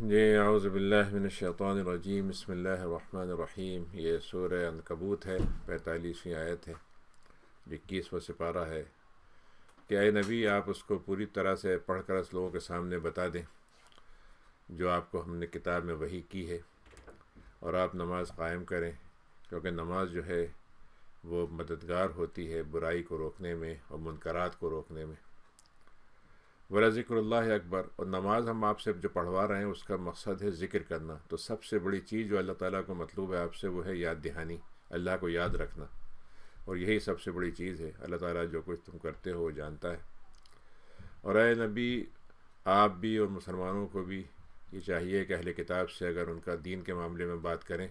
جی اعوذ باللہ من الشیطان الرجیم، بسم اللہ الرحمن الرحیم۔ یہ سورہ عنکبوت ہے، 45ویں آیت ہے، 21واں سپارہ ہے کہ اے نبی آپ اس کو پوری طرح سے پڑھ کر اس لوگوں کے سامنے بتا دیں جو آپ کو ہم نے کتاب میں وحی کی ہے، اور آپ نماز قائم کریں، کیونکہ نماز جو ہے وہ مددگار ہوتی ہے برائی کو روکنے میں اور منکرات کو روکنے میں۔ وَلَذِكْرُ اللّہ اکبر۔ اور نماز ہم آپ سے جو پڑھوا رہے ہیں اس کا مقصد ہے ذکر کرنا، تو سب سے بڑی چیز جو اللہ تعالیٰ کو مطلوب ہے آپ سے وہ ہے یاد دہانی، اللہ کو یاد رکھنا، اور یہی سب سے بڑی چیز ہے۔ اللہ تعالیٰ جو کچھ تم کرتے ہو وہ جانتا ہے۔ اور اے نبی آپ بھی اور مسلمانوں کو بھی یہ چاہیے کہ اہل کتاب سے اگر ان کا دین کے معاملے میں بات کریں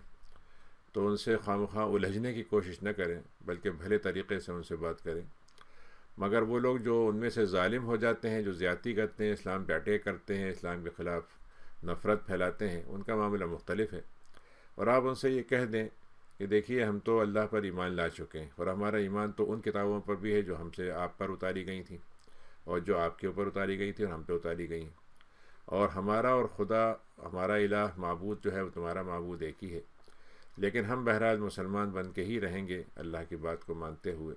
تو ان سے خواہ الجھنے کی کوشش نہ کریں، بلکہ بھلے طریقے سے ان سے بات کریں۔ مگر وہ لوگ جو ان میں سے ظالم ہو جاتے ہیں، جو زیادتی کرتے ہیں، اسلام پہ اٹیک کرتے ہیں، اسلام کے خلاف نفرت پھیلاتے ہیں، ان کا معاملہ مختلف ہے۔ اور آپ ان سے یہ کہہ دیں کہ دیکھیے ہم تو اللہ پر ایمان لا چکے ہیں، اور ہمارا ایمان تو ان کتابوں پر بھی ہے جو ہم سے آپ پر اتاری گئی تھیں، اور جو آپ کے اوپر اتاری گئی تھیں اور ہم پہ اتاری گئی ہیں، اور ہمارا اور خدا، ہمارا الہ معبود جو ہے وہ تمہارا معبود ایک ہی ہے، لیکن ہم بہرحال مسلمان بن کے ہی رہیں گے اللہ کی بات کو مانتے ہوئے۔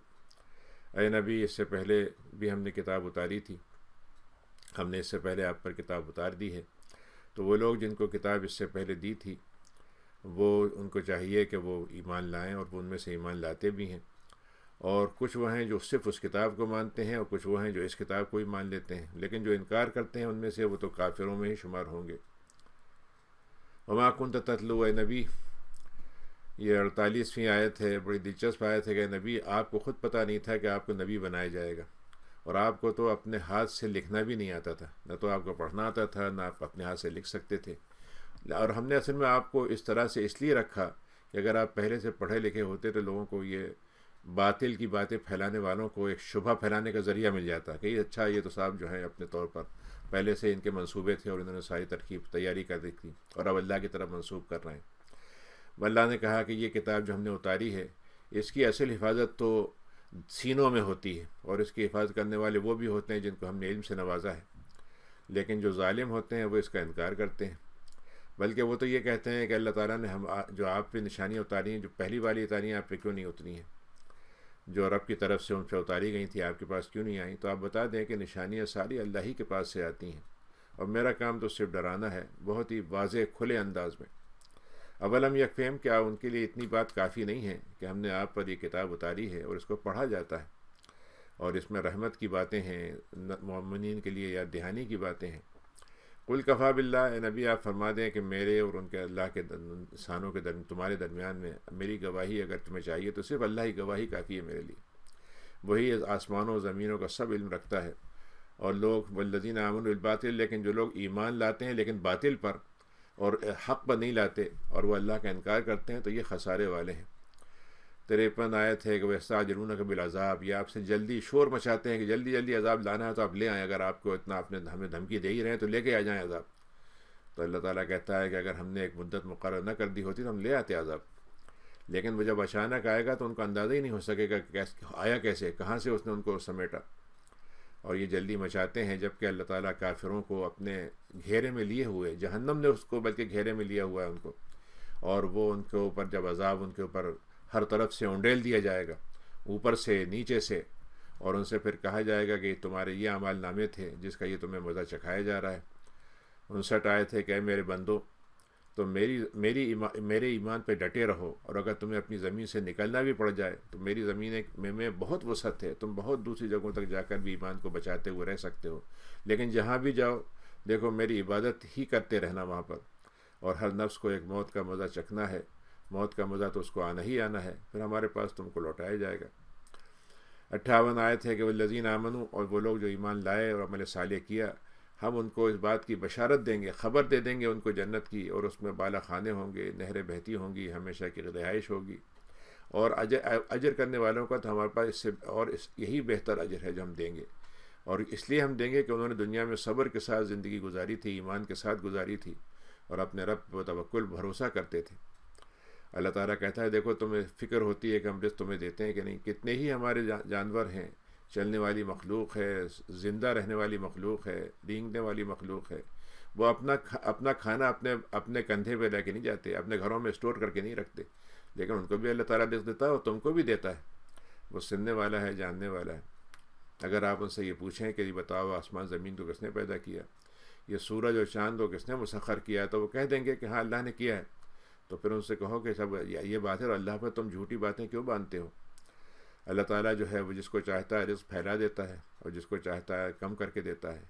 اے نبی اس سے پہلے بھی ہم نے کتاب اتاری تھی، ہم نے اس سے پہلے آپ پر کتاب اتار دی ہے، تو وہ لوگ جن کو کتاب اس سے پہلے دی تھی وہ ان کو چاہیے کہ وہ ایمان لائیں، اور وہ ان میں سے ایمان لاتے بھی ہیں، اور کچھ وہ ہیں جو صرف اس کتاب کو مانتے ہیں، اور کچھ وہ ہیں جو اس کتاب کو ہی مان لیتے ہیں، لیکن جو انکار کرتے ہیں ان میں سے وہ تو کافروں میں ہی شمار ہوں گے۔ وما کنت تتلو، اے نبی، یہ 48ویں آیت ہے، بڑی دلچسپ آیت ہے کہ نبی آپ کو خود پتہ نہیں تھا کہ آپ کو نبی بنایا جائے گا، اور آپ کو تو اپنے ہاتھ سے لکھنا بھی نہیں آتا تھا، نہ تو آپ کو پڑھنا آتا تھا، نہ آپ اپنے ہاتھ سے لکھ سکتے تھے، اور ہم نے اصل میں آپ کو اس طرح سے اس لیے رکھا کہ اگر آپ پہلے سے پڑھے لکھے ہوتے تو لوگوں کو یہ باطل کی باتیں پھیلانے والوں کو ایک شبہ پھیلانے کا ذریعہ مل جاتا کہ اچھا یہ تو صاحب جو ہے اپنے طور پر پہلے سے ان کے منصوبے تھے اور انہوں نے ساری ترکیب تیاری کر دی تھی اور اب اللہ کی طرف منسوب کر رہے ہیں۔ اللہ نے کہا کہ یہ کتاب جو ہم نے اتاری ہے اس کی اصل حفاظت تو سینوں میں ہوتی ہے، اور اس کی حفاظت کرنے والے وہ بھی ہوتے ہیں جن کو ہم نے علم سے نوازا ہے، لیکن جو ظالم ہوتے ہیں وہ اس کا انکار کرتے ہیں، بلکہ وہ تو یہ کہتے ہیں کہ اللہ تعالیٰ نے ہم جو آپ پہ نشانیاں اتاری ہیں، جو پہلی والی اتاری ہیں آپ پہ کیوں نہیں اتری ہیں، جو رب کی طرف سے ان پہ اتاری گئی تھی آپ کے پاس کیوں نہیں آئیں؟ تو آپ بتا دیں کہ نشانیاں ساری اللہ ہی کے پاس سے آتی ہیں، اور میرا کام تو صرف ڈرانا ہے، بہت ہی واضح کھلے انداز میں۔ اولم یکفہم، کیا ان کے لیے اتنی بات کافی نہیں ہے کہ ہم نے آپ پر یہ کتاب اتاری ہے اور اس کو پڑھا جاتا ہے، اور اس میں رحمت کی باتیں ہیں، مومنین کے لیے یاد دہانی کی باتیں ہیں۔ قل کفا باللہ، اے نبی آپ فرما دیں کہ میرے اور ان کے اللہ کے انسانوں کے تمہارے درمیان میں میری گواہی اگر تمہیں چاہیے تو صرف اللہ ہی گواہی کافی ہے میرے لیے، وہی آسمانوں و زمینوں کا سب علم رکھتا ہے۔ اور لوگ والذین آمنوا بالباطل، لیکن جو لوگ ایمان لاتے ہیں لیکن باطل پر اور حق پر نہیں لاتے اور وہ اللہ کا انکار کرتے ہیں تو یہ خسارے والے ہیں۔ 53 آیت ہے کہ وَيَسْتَعْجِلُونَكَ بِالْعَذَابِ، یہ آپ سے جلدی شور مچاتے ہیں کہ جلدی جلدی عذاب لانا ہے تو آپ لے آئیں، اگر آپ کو اتنا آپ نے ہمیں دھمکی دے ہی رہے ہیں تو لے کے آ جائیں عذاب۔ تو اللہ تعالیٰ کہتا ہے کہ اگر ہم نے ایک مدت مقرر نہ کر دی ہوتی تو ہم لے آتے عذاب، لیکن وہ جب اچانک آئے گا تو ان کو اندازہ ہی نہیں ہو سکے گا کہ آیا کیسے، کہاں سے اس نے ان کو سمیٹا، اور یہ جلدی مچاتے ہیں جبکہ اللہ تعالیٰ کافروں کو اپنے گھیرے میں لیے ہوئے، جہنم نے اس کو بلکہ گھیرے میں لیا ہوا ہے ان کو، اور وہ ان کے اوپر جب عذاب ان کے اوپر ہر طرف سے انڈیل دیا جائے گا، اوپر سے نیچے سے، اور ان سے پھر کہا جائے گا کہ تمہارے یہ اعمال نامے تھے جس کا یہ تمہیں مزہ چکھایا جا رہا ہے۔ 59 آیت ہے کہ اے میرے بندو، تو میرے ایمان پہ ڈٹے رہو، اور اگر تمہیں اپنی زمین سے نکلنا بھی پڑ جائے تو میری زمین میں بہت وسعت ہے، تم بہت دوسری جگہوں تک جا کر بھی ایمان کو بچاتے ہوئے رہ سکتے ہو، لیکن جہاں بھی جاؤ دیکھو میری عبادت ہی کرتے رہنا وہاں پر، اور ہر نفس کو ایک موت کا مزہ چکھنا ہے، موت کا مزہ تو اس کو آنا ہی آنا ہے، پھر ہمارے پاس تم کو لوٹایا جائے گا۔ 58 آیت ہے کہ والذین آمنوا، اور وہ لوگ جو ایمان لائے اور عمل صالح کیا، ہم ان کو اس بات کی بشارت دیں گے، خبر دے دیں گے ان کو جنت کی، اور اس میں بالا خانے ہوں گے، نہریں بہتی ہوں گی، ہمیشہ کی رہائش ہوگی، اور اجر کرنے والوں کا تو ہمارے پاس اس سے اور یہی بہتر اجر ہے جو ہم دیں گے، اور اس لیے ہم دیں گے کہ انہوں نے دنیا میں صبر کے ساتھ زندگی گزاری تھی، ایمان کے ساتھ گزاری تھی، اور اپنے رب پر توکل بھروسہ کرتے تھے۔ اللہ تعالیٰ کہتا ہے دیکھو تمہیں فکر ہوتی ہے کہ ہم رزق تمہیں دیتے ہیں کہ نہیں، کتنے ہی ہمارے جانور ہیں، چلنے والی مخلوق ہے، زندہ رہنے والی مخلوق ہے، رینگنے والی مخلوق ہے، وہ اپنا کھانا اپنے کندھے پہ لے کے نہیں جاتے، اپنے گھروں میں اسٹور کر کے نہیں رکھتے، لیکن ان کو بھی اللہ تعالیٰ رزق دیتا ہے اور تم کو بھی دیتا ہے۔ وہ سننے والا ہے، جاننے والا ہے۔ اگر آپ ان سے یہ پوچھیں کہ یہ بتاؤ آسمان زمین کو کس نے پیدا کیا، یہ سورج اور چاند کو کس نے مسخر کیا، تو وہ کہہ دیں گے کہ ہاں اللہ نے کیا ہے۔ تو پھر ان سے کہو کہ سب یہ بات ہے، اور اللہ پر تم جھوٹی باتیں کیوں باندھتے ہو؟ اللہ تعالیٰ جو ہے وہ جس کو چاہتا ہے رزق پھیلا دیتا ہے، اور جس کو چاہتا ہے کم کر کے دیتا ہے۔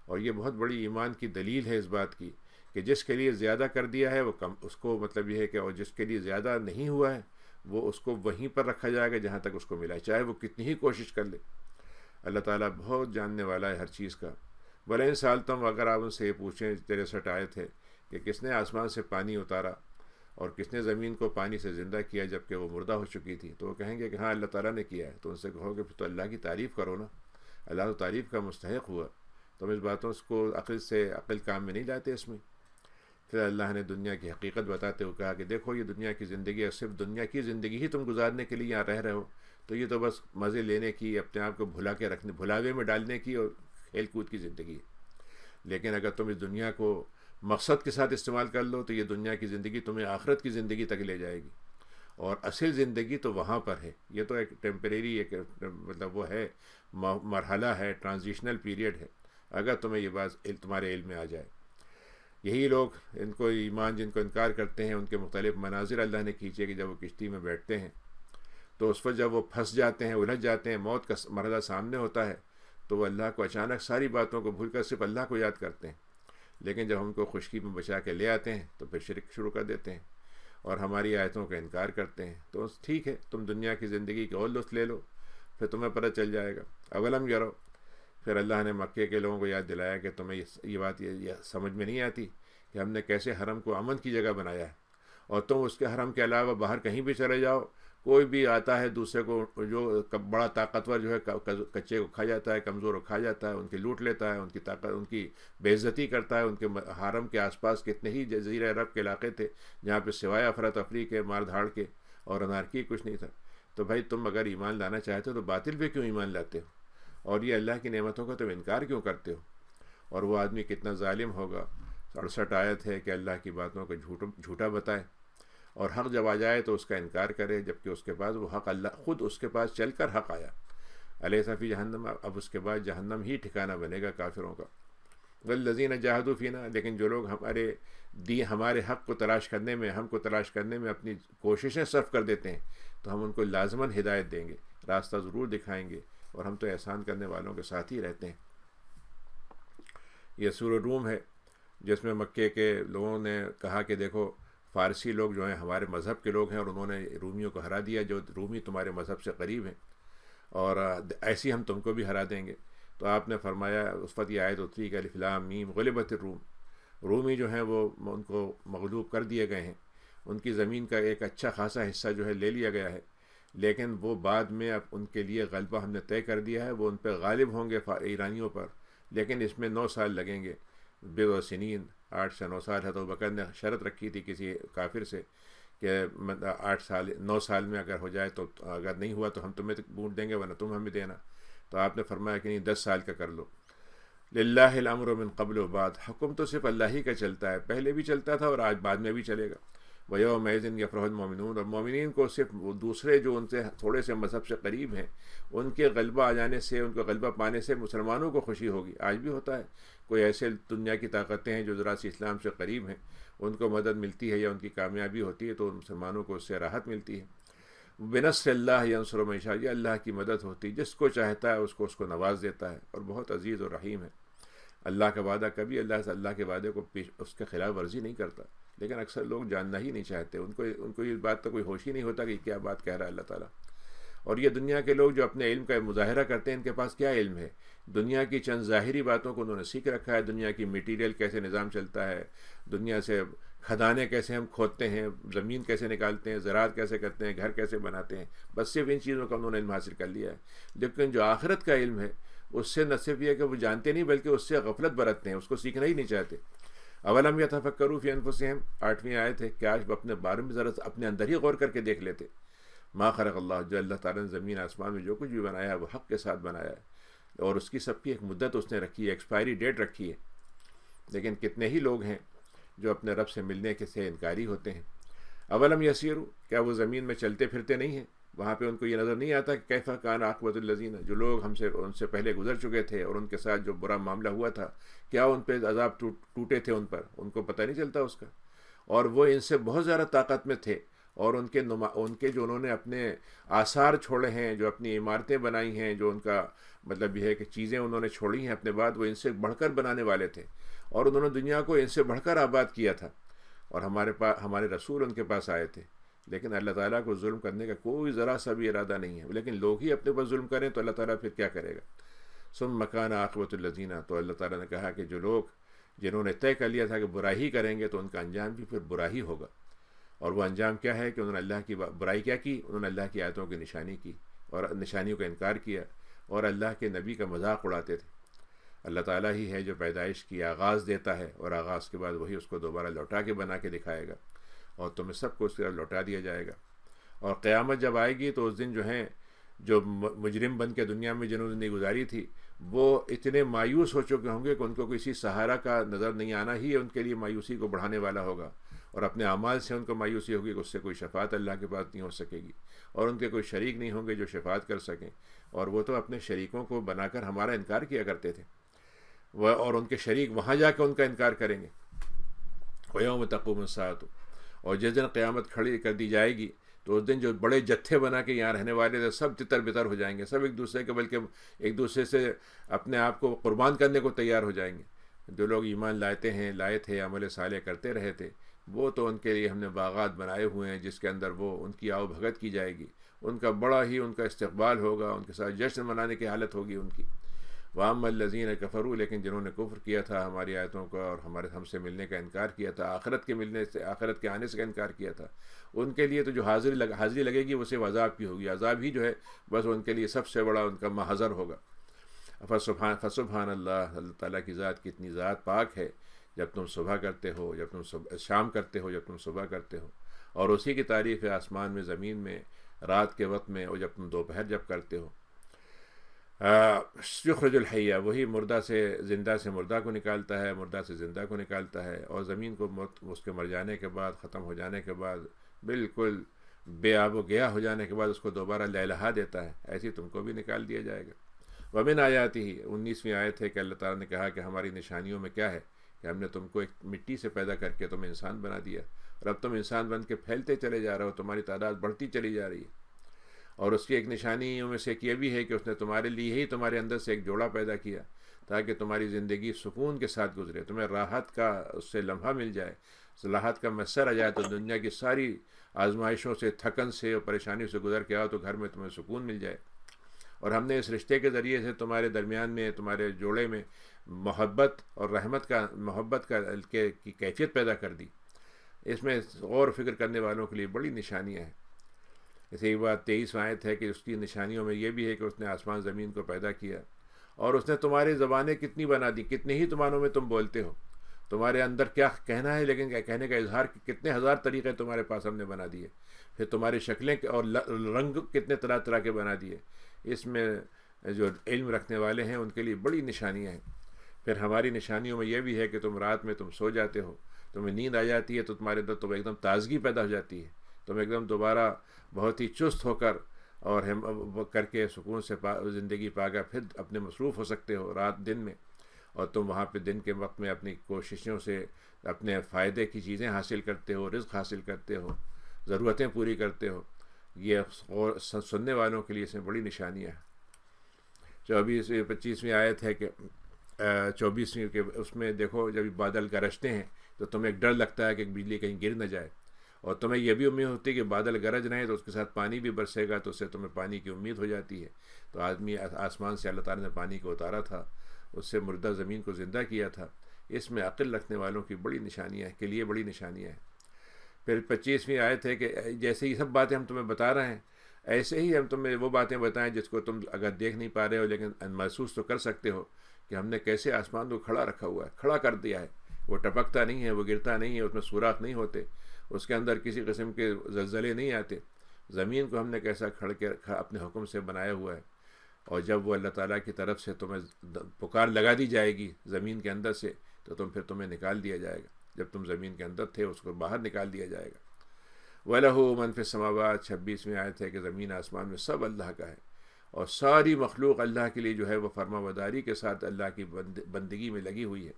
اور یہ بہت بڑی ایمان کی دلیل ہے اس بات کی کہ جس کے لیے زیادہ کر دیا ہے وہ کم، اس کو مطلب یہ ہے کہ اور جس کے لیے زیادہ نہیں ہوا ہے وہ اس کو وہیں پر رکھا جائے گا جہاں تک اس کو ملا ہے، چاہے وہ کتنی ہی کوشش کر لے۔ اللہ تعالیٰ بہت جاننے والا ہے ہر چیز کا۔ بھلے ان سال تم اگر آپ ان سے یہ پوچھیں 63 آیت ہے کہ کس نے آسمان سے پانی اتارا اور کس نے زمین کو پانی سے زندہ کیا جب کہ وہ مردہ ہو چکی تھی، تو وہ کہیں گے کہ ہاں اللہ تعالیٰ نے کیا ہے۔ تو ان سے کہو کہ پھر تو اللہ کی تعریف کرو نا، اللہ تو تعریف کا مستحق ہوا، تم اس باتوں کو عقل کام میں نہیں لاتے اس میں۔ پھر اللہ نے دنیا کی حقیقت بتاتے ہوئے کہا کہ دیکھو یہ دنیا کی زندگی ہے، صرف دنیا کی زندگی ہی تم گزارنے کے لیے یہاں رہ رہے ہو، تو یہ تو بس مزے لینے کی، اپنے آپ کو بھلا کے رکھنے، بھلاوے میں ڈالنے کی اور کھیل کود کی زندگی ہے۔ لیکن اگر تم اس دنیا کو مقصد کے ساتھ استعمال کر لو تو یہ دنیا کی زندگی تمہیں آخرت کی زندگی تک لے جائے گی، اور اصل زندگی تو وہاں پر ہے۔ یہ تو ایک ٹیمپریری ایک مطلب وہ ہے، مرحلہ ہے، ٹرانزیشنل پیریڈ ہے، اگر تمہیں یہ بات تمہارے علم میں آ جائے۔ یہی لوگ ان کو ایمان جن کو انکار کرتے ہیں، ان کے مختلف مناظر اللہ نے کھینچے کہ جب وہ کشتی میں بیٹھتے ہیں تو اس پر جب وہ پھنس جاتے ہیں، الجھ جاتے ہیں، موت کا مرحلہ سامنے ہوتا ہے، تو وہ اللہ کو اچانک ساری باتوں کو بھول کر صرف اللہ کو یاد کرتے ہیں۔ لیکن جب ہم کو خشکی میں بچا کے لے آتے ہیں تو پھر شرک شروع کر دیتے ہیں اور ہماری آیتوں کا انکار کرتے ہیں۔ تو ٹھیک ہے، تم دنیا کی زندگی کا اور لطف لے لو، پھر تمہیں پتہ چل جائے گا۔ اولم یرو، پھر اللہ نے مکے کے لوگوں کو یاد دلایا کہ تمہیں یہ بات یہ سمجھ میں نہیں آتی کہ ہم نے کیسے حرم کو امن کی جگہ بنایا ہے، اور تم اس کے حرم کے علاوہ باہر کہیں بھی چلے جاؤ، کوئی بھی آتا ہے دوسرے کو، جو بڑا طاقتور جو ہے کچے کو کھا جاتا ہے، کمزور کو کھا جاتا ہے، ان کی لوٹ لیتا ہے، ان کی طاقت، ان کی بے عزتی کرتا ہے۔ ان کے حرم کے آس پاس کتنے ہی جزیرہ عرب کے علاقے تھے جہاں پہ سوائے افراتفری کے، مار دھاڑ کے اور انارکی کچھ نہیں تھا۔ تو بھائی تم اگر ایمان لانا چاہتے ہو تو باطل پہ کیوں ایمان لاتے ہو، اور یہ اللہ کی نعمتوں کا تم انکار کیوں کرتے ہو؟ اور وہ آدمی کتنا ظالم ہوگا۔ 68 آیت ہے کہ اللہ کی باتوں کو جھوٹا بتائے، اور حق جب آ جائے تو اس کا انکار کرے، جبکہ اس کے پاس وہ حق اللہ خود اس کے پاس چل کر حق آیا۔ الیس فی جہنم، اب اس کے بعد جہنم ہی ٹھکانہ بنے گا کافروں کا۔ والذین جاہدوا فینا، لیکن جو لوگ ہمارے حق کو تلاش کرنے میں، ہم کو تلاش کرنے میں اپنی کوششیں صرف کر دیتے ہیں، تو ہم ان کو لازماً ہدایت دیں گے، راستہ ضرور دکھائیں گے، اور ہم تو احسان کرنے والوں کے ساتھ ہی رہتے ہیں۔ یہ سورہ روم ہے جس میں مکے کے لوگوں نے کہا کہ دیکھو فارسی لوگ جو ہیں ہمارے مذہب کے لوگ ہیں، اور انہوں نے رومیوں کو ہرا دیا، جو رومی تمہارے مذہب سے قریب ہیں، اور ایسی ہم تم کو بھی ہرا دیں گے۔ تو آپ نے فرمایا، اس وقت یہ آیت اتری کہ الف لام میم غلبت الروم، رومی جو ہیں وہ ان کو مغلوب کر دیے گئے ہیں، ان کی زمین کا ایک اچھا خاصا حصہ جو ہے لے لیا گیا ہے، لیکن وہ بعد میں اب ان کے لیے غلبہ ہم نے طے کر دیا ہے، وہ ان پہ غالب ہوں گے ایرانیوں پر، لیکن اس میں 9 سال لگیں گے، بضع سنین، 8 سے 9 سال ہے۔ تو بکر نے شرط رکھی تھی کسی کافر سے کہ 9 سال میں اگر ہو جائے تو، اگر نہیں ہوا تو ہم تمہیں بونٹ دیں گے ورنہ تم ہمیں دینا۔ تو آپ نے فرمایا کہ نہیں، 10 سال کا کر لو۔ للہ الامر من قبل و بعد، حکم تو صرف اللہ ہی کا چلتا ہے، پہلے بھی چلتا تھا اور آج بعد میں بھی چلے گا۔ وَيَوْمَئِذٍ يَفْرَحُ الْمُؤْمِنُونَ، اور مومنین کو صرف دوسرے جو ان سے تھوڑے سے مذہب سے قریب ہیں، ان کے غلبہ آ جانے سے، ان کو غلبہ پانے سے مسلمانوں کو خوشی ہوگی۔ آج بھی ہوتا ہے، کوئی ایسے دنیا کی طاقتیں ہیں جو ذرا سی اسلام سے قریب ہیں، ان کو مدد ملتی ہے یا ان کی کامیابی ہوتی ہے تو مسلمانوں کو اس سے راحت ملتی ہے۔ بنصر اللہ ینصر من یشاء، یہ اللہ کی مدد ہوتی، جس کو چاہتا ہے اس کو نواز دیتا ہے، اور بہت عزیز اور رحیم ہے۔ اللہ کا وعدہ کبھی اللہ کے وعدے کو اس کے خلاف ورزی نہیں کرتا، لیکن اکثر لوگ جاننا ہی نہیں چاہتے، ان کو یہ بات تو کوئی ہوش ہی نہیں ہوتا کہ کیا بات کہہ رہا ہے اللہ تعالیٰ۔ اور یہ دنیا کے لوگ جو اپنے علم کا مظاہرہ کرتے ہیں، ان کے پاس کیا علم ہے؟ دنیا کی چند ظاہری باتوں کو انہوں نے سیکھ رکھا ہے، دنیا کی میٹیریل کیسے نظام چلتا ہے، دنیا سے کھدانے کیسے ہم کھودتے ہیں، زمین کیسے نکالتے ہیں، زراعت کیسے کرتے ہیں، گھر کیسے بناتے ہیں، بس صرف ان چیزوں کا انہوں نے علم حاصل کر لیا ہے۔ لیکن جو آخرت کا علم ہے اس سے نہ صرف یہ کہ وہ جانتے نہیں بلکہ اس سے غفلت برتتے ہیں، اس کو سیکھنا ہی نہیں چاہتے۔ اولم یتفکروا فی انفسہم، 8ویں آیت ہے کہ آج اپنے بارے میں ذرا اپنے اندر ہی غور کر کے دیکھ لیتے۔ ما خلق اللہ، جو اللہ تعالیٰ نے زمین آسمان میں جو کچھ بھی بنایا ہے وہ حق کے ساتھ بنایا ہے، اور اس کی سب کی ایک مدت اس نے رکھی ہے، ایکسپائری ڈیٹ رکھی ہے۔ لیکن کتنے ہی لوگ ہیں جو اپنے رب سے ملنے کے سے انکاری ہوتے ہیں۔ اولم یسیروا، کیا وہ زمین میں چلتے پھرتے نہیں ہیں؟ وہاں پہ ان کو یہ نظر نہیں آتا کہ کیفا کان عاقبۃ الذین، جو لوگ ان سے پہلے گزر چکے تھے اور ان کے ساتھ جو برا معاملہ ہوا تھا، کیا ان پہ عذاب ٹوٹے تھے ان پر، ان کو پتہ نہیں چلتا اس کا؟ اور وہ ان سے بہت زیادہ طاقت میں تھے، اور ان کے جو انہوں نے اپنے آثار چھوڑے ہیں، جو اپنی عمارتیں بنائی ہیں، جو ان کا مطلب یہ ہے کہ چیزیں انہوں نے چھوڑی ہیں اپنے بعد، وہ ان سے بڑھ کر بنانے والے تھے، اور انہوں نے دنیا کو ان سے بڑھ کر آباد کیا تھا، اور ہمارے رسول ان کے پاس آئے تھے۔ لیکن اللہ تعالیٰ کو ظلم کرنے کا کوئی ذرا سا بھی ارادہ نہیں ہے، لیکن لوگ ہی اپنے پر ظلم کریں تو اللہ تعالیٰ پھر کیا کرے گا؟ ثم کان عاقبۃ الذین، تو اللہ تعالیٰ نے کہا کہ جو لوگ جنہوں نے طے کر لیا تھا کہ برائی کریں گے تو ان کا انجام بھی پھر برا ہی ہوگا۔ اور وہ انجام کیا ہے کہ انہوں نے اللہ کی برائی کیا کی؟ انہوں نے اللہ کی آیتوں کی نشانی کی اور نشانیوں کا انکار کیا، اور اللہ کے نبی کا مذاق اڑاتے تھے۔ اللہ تعالیٰ ہی ہے جو پیدائش کی آغاز دیتا ہے، اور آغاز کے بعد وہی اس کو دوبارہ لوٹا کے بنا کے دکھائے گا، اور تمہیں سب کو اس کی طرف لوٹا دیا جائے گا۔ اور قیامت جب آئے گی تو اس دن جو مجرم بن کے دنیا میں جنہوں نے زندگی گزاری تھی، وہ اتنے مایوس ہو چکے ہوں گے کہ ان کو کسی سہارا کا نظر نہیں آنا ہی ان کے لیے مایوسی کو بڑھانے والا ہوگا، اور اپنے اعمال سے ان کو مایوسی ہوگی کہ اس سے کوئی شفاعت اللہ کے پاس نہیں ہو سکے گی، اور ان کے کوئی شریک نہیں ہوں گے جو شفاعت کر سکیں، اور وہ تو اپنے شریکوں کو بنا کر ہمارا انکار کیا کرتے تھے، اور ان کے شریک وہاں جا کے ان کا انکار کریں گے۔ وَيَوْمَ تَقُومُ السَّاعَةُ، اور جس دن قیامت کھڑی کر دی جائے گی تو اس دن جو بڑے جتھے بنا کے یہاں رہنے والے تھے سب تتر بتر ہو جائیں گے، سب ایک دوسرے کے بلکہ ایک دوسرے سے اپنے آپ کو قربان کرنے کو تیار ہو جائیں گے۔ جو لوگ ایمان لائے تھے، عمل صالح کرتے رہے تھے، وہ تو ان کے لیے ہم نے باغات بنائے ہوئے ہیں جس کے اندر وہ ان کی آؤ بھگت کی جائے گی، ان کا بڑا ہی ان کا استقبال ہوگا، ان کے ساتھ جشن منانے کی حالت ہوگی ان کی۔ وَأَمَّا الَّذِينَ كَفَرُوا، لیکن جنہوں نے کفر کیا تھا ہماری آیتوں کا اور ہم سے ملنے کا انکار کیا تھا، آخرت کے آنے سے انکار کیا تھا، ان کے لیے تو جو حاضری لگے گی وہ صرف عذاب کی ہوگی، عذاب ہی جو ہے بس ان کے لیے سب سے بڑا ان کا محضر ہوگا۔ فسبحان اللہ، اللہ تعالیٰ کی ذات کتنی ذات پاک ہے، جب تم صبح کرتے ہو، جب تم شام کرتے ہو، جب تم صبح کرتے ہو، اور اسی کی تعریف ہے آسمان میں، زمین میں، رات کے وقت میں، اور جب تم دوپہر جب کرتے ہو۔ یخرج الحیہ، وہی مردہ سے مردہ کو نکالتا ہے، مردہ سے زندہ کو نکالتا ہے، اور زمین کو اس کے مر جانے کے بعد، ختم ہو جانے کے بعد، بالکل بے آب و گیا ہو جانے کے بعد اس کو دوبارہ لہلہا دیتا ہے، ایسے تم کو بھی نکال دیا جائے گا۔ ومن آیاتہ، 19ویں آیت ہے کہ اللہ تعالیٰ نے کہا کہ ہماری نشانیوں میں کیا ہے کہ ہم نے تم کو ایک مٹی سے پیدا کر کے تمہیں انسان بنا دیا، اور اب تم انسان بن کے پھیلتے چلے جا رہے ہو، تمہاری تعداد بڑھتی چلی جا رہی ہے۔ اور اس کی ایک نشانیوں میں سے ایک یہ بھی ہے کہ اس نے تمہارے لیے ہی تمہارے اندر سے ایک جوڑا پیدا کیا تاکہ تمہاری زندگی سکون کے ساتھ گزرے، تمہیں راحت کا اس سے لمحہ مل جائے، راحت کا مسر آ جائے، تو دنیا کی ساری آزمائشوں سے، تھکن سے اور پریشانیوں سے گزر کے آؤ تو گھر میں تمہیں سکون مل جائے۔ اور ہم نے اس رشتے کے ذریعے سے تمہارے درمیان میں، تمہارے جوڑے میں محبت اور رحمت کی کیفیت پیدا کر دی۔ اس میں غور و فکر کرنے والوں کے لیے بڑی نشانیاں ہیں۔ جیسے ایک بات 23 آیت ہے کہ اس کی نشانیوں میں یہ بھی ہے کہ اس نے آسمان زمین کو پیدا کیا، اور اس نے تمہاری زبانیں کتنی بنا دی، کتنے ہی زبانوں میں تم بولتے ہو، تمہارے اندر کیا کہنا ہے لیکن کہنے کا اظہار کتنے ہزار طریقے تمہارے پاس ہم نے بنا دیے، پھر تمہاری شکلیں اور رنگ کتنے طرح طرح کے بنا دیے۔ اس میں جو علم رکھنے والے ہیں ان کے لیے بڑی نشانیاں ہیں۔ پھر ہماری نشانیوں میں یہ بھی ہے کہ تم رات میں تم سو جاتے ہو، تمہیں نیند آ جاتی ہے تو تمہارے اندر تم ایک دم تازگی پیدا ہو جاتی ہے، تم ایک دم دوبارہ بہت ہی چست ہو کر اور کر کے سکون سے زندگی پا کر پھر اپنے مصروف ہو سکتے ہو رات دن میں، اور تم وہاں پہ دن کے وقت میں اپنی کوششوں سے اپنے فائدے کی چیزیں حاصل کرتے ہو، رزق حاصل کرتے ہو، ضرورتیں پوری کرتے ہو۔ یہ سننے والوں کے لیے اس میں بڑی نشانیاں ہیں۔ 25ویں آیت ہے کہ 24ویں کہ اس میں دیکھو جب بادل گرجتے ہیں تو تمہیں ایک ڈر لگتا ہے کہ بجلی کہیں گر نہ جائے، اور تمہیں یہ بھی امید ہوتی ہے کہ بادل گرج رہے ہیں تو اس کے ساتھ پانی بھی برسے گا، تو اس سے تمہیں پانی کی امید ہو جاتی ہے۔ تو آسمان سے اللہ تعالیٰ نے پانی کو اتارا تھا، اس سے مردہ زمین کو زندہ کیا تھا۔ اس میں عقل رکھنے والوں کی بڑی نشانیاں ہیں، کے لیے بڑی نشانیاں ہیں۔ پھر 25ویں آیت ہے کہ جیسے یہ سب باتیں ہم تمہیں بتا رہے ہیں، ایسے ہی ہم تمہیں وہ باتیں بتائیں جس کو تم اگر دیکھ نہیں پا رہے ہو لیکن محسوس تو کر سکتے ہو، کہ ہم نے کیسے آسمان کو کھڑا رکھا ہوا ہے، کھڑا کر دیا ہے، وہ ٹپکتا نہیں ہے، وہ گرتا نہیں ہے، اس میں سوراخ نہیں ہوتے، اس کے اندر کسی قسم کے زلزلے نہیں آتے۔ زمین کو ہم نے کیسا کھڑ کے اپنے حکم سے بنایا ہوا ہے، اور جب وہ اللہ تعالیٰ کی طرف سے تمہیں پکار لگا دی جائے گی زمین کے اندر سے، تو تمہیں نکال دیا جائے گا. جب تم زمین کے اندر تھے اس کو باہر نکال دیا جائے گا. وَلَهُ مَن فِي السَّمَاوَاتِ 26ویں آیت ہے کہ زمین آسمان میں سب اللہ کا ہے، اور ساری مخلوق اللہ کے لیے جو ہے وہ فرما برداری کے ساتھ اللہ کی بندگی میں لگی ہوئی ہے.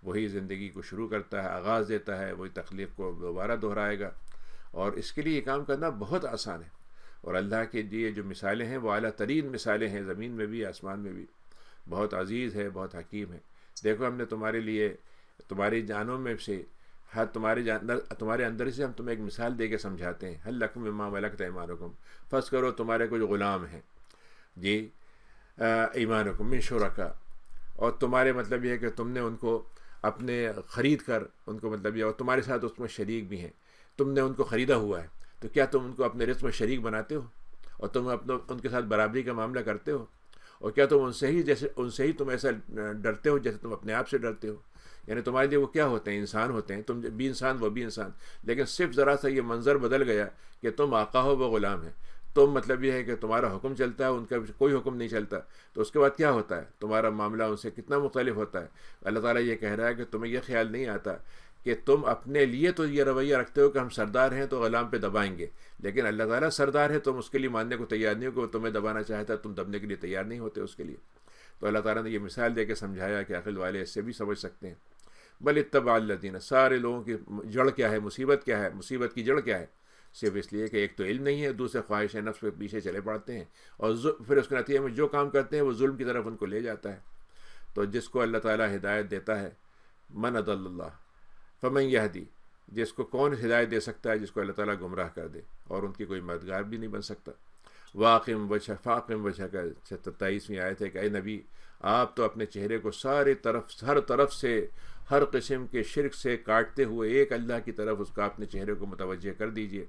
وہی زندگی کو شروع کرتا ہے، آغاز دیتا ہے، وہی تخلیق کو دوبارہ دہرائے گا، اور اس کے لیے یہ کام کرنا بہت آسان ہے. اور اللہ کے لیے جو مثالیں ہیں وہ اعلیٰ ترین مثالیں ہیں، زمین میں بھی آسمان میں بھی. بہت عزیز ہے، بہت حکیم ہے. دیکھو ہم نے تمہارے لیے تمہاری جانوں میں سے ہر تمہارے اندر سے ہم تمہیں ایک مثال دے کے سمجھاتے ہیں. هل لکم مما ملکت ایمانکم، فرض کرو تمہارے کچھ غلام ہیں جی، ایمانکم من شرکا، اور تمہارے مطلب یہ ہے کہ تم نے ان کو اپنے خرید کر ان کو مطلب یہ، اور تمہارے ساتھ اس میں شریک بھی ہیں، تم نے ان کو خریدا ہوا ہے، تو کیا تم ان کو اپنے رزق میں شریک بناتے ہو اور تم ان کے ساتھ برابری کا معاملہ کرتے ہو؟ اور کیا تم ان سے ہی تم ایسا ڈرتے ہو جیسے تم اپنے آپ سے ڈرتے ہو؟ یعنی تمہارے لیے وہ کیا ہوتے ہیں؟ انسان ہوتے ہیں، تم بھی انسان وہ بھی انسان، لیکن صرف ذرا سا یہ منظر بدل گیا کہ تم آقا ہو وہ غلام ہے. تم مطلب یہ ہے کہ تمہارا حکم چلتا ہے، ان کا کوئی حکم نہیں چلتا، تو اس کے بعد کیا ہوتا ہے؟ تمہارا معاملہ ان سے کتنا مختلف ہوتا ہے. اللہ تعالیٰ یہ کہہ رہا ہے کہ تمہیں یہ خیال نہیں آتا کہ تم اپنے لیے تو یہ رویہ رکھتے ہو کہ ہم سردار ہیں تو غلام پہ دبائیں گے، لیکن اللہ تعالیٰ سردار ہے، تم اس کے لیے ماننے کو تیار نہیں ہو کہ وہ تمہیں دبانا چاہتا ہے، تم دبنے کے لیے تیار نہیں ہوتے اس کے لیے. تو اللہ تعالیٰ نے یہ مثال دے کے سمجھایا کہ عقل والے اس سے بھی سمجھ سکتے ہیں. بل اتبع الذین، سارے لوگوں کی جڑ کیا ہے، مصیبت کیا ہے، مصیبت کی جڑ کیا ہے؟ صرف اس لیے کہ ایک تو علم نہیں ہے، دوسرے خواہش نفس پہ پیچھے چلے پڑتے ہیں، اور پھر اس کے نتیجے میں جو کام کرتے ہیں وہ ظلم کی طرف ان کو لے جاتا ہے. تو جس کو اللہ تعالیٰ ہدایت دیتا ہے، من اضل اللہ فمن یہدی، جس کو کون ہدایت دے سکتا ہے؟ جس کو اللہ تعالیٰ گمراہ کر دے، اور ان کی کوئی مددگار بھی نہیں بن سکتا. واقم وجہ فاقم وجہ کا 23ویں آیت ہے کہ اے نبی، آپ تو اپنے چہرے کو ہر طرف سے ہر قسم کے شرک سے کاٹتے ہوئے ایک اللہ کی طرف اس کا اپنے چہرے کو متوجہ کر دیجئے.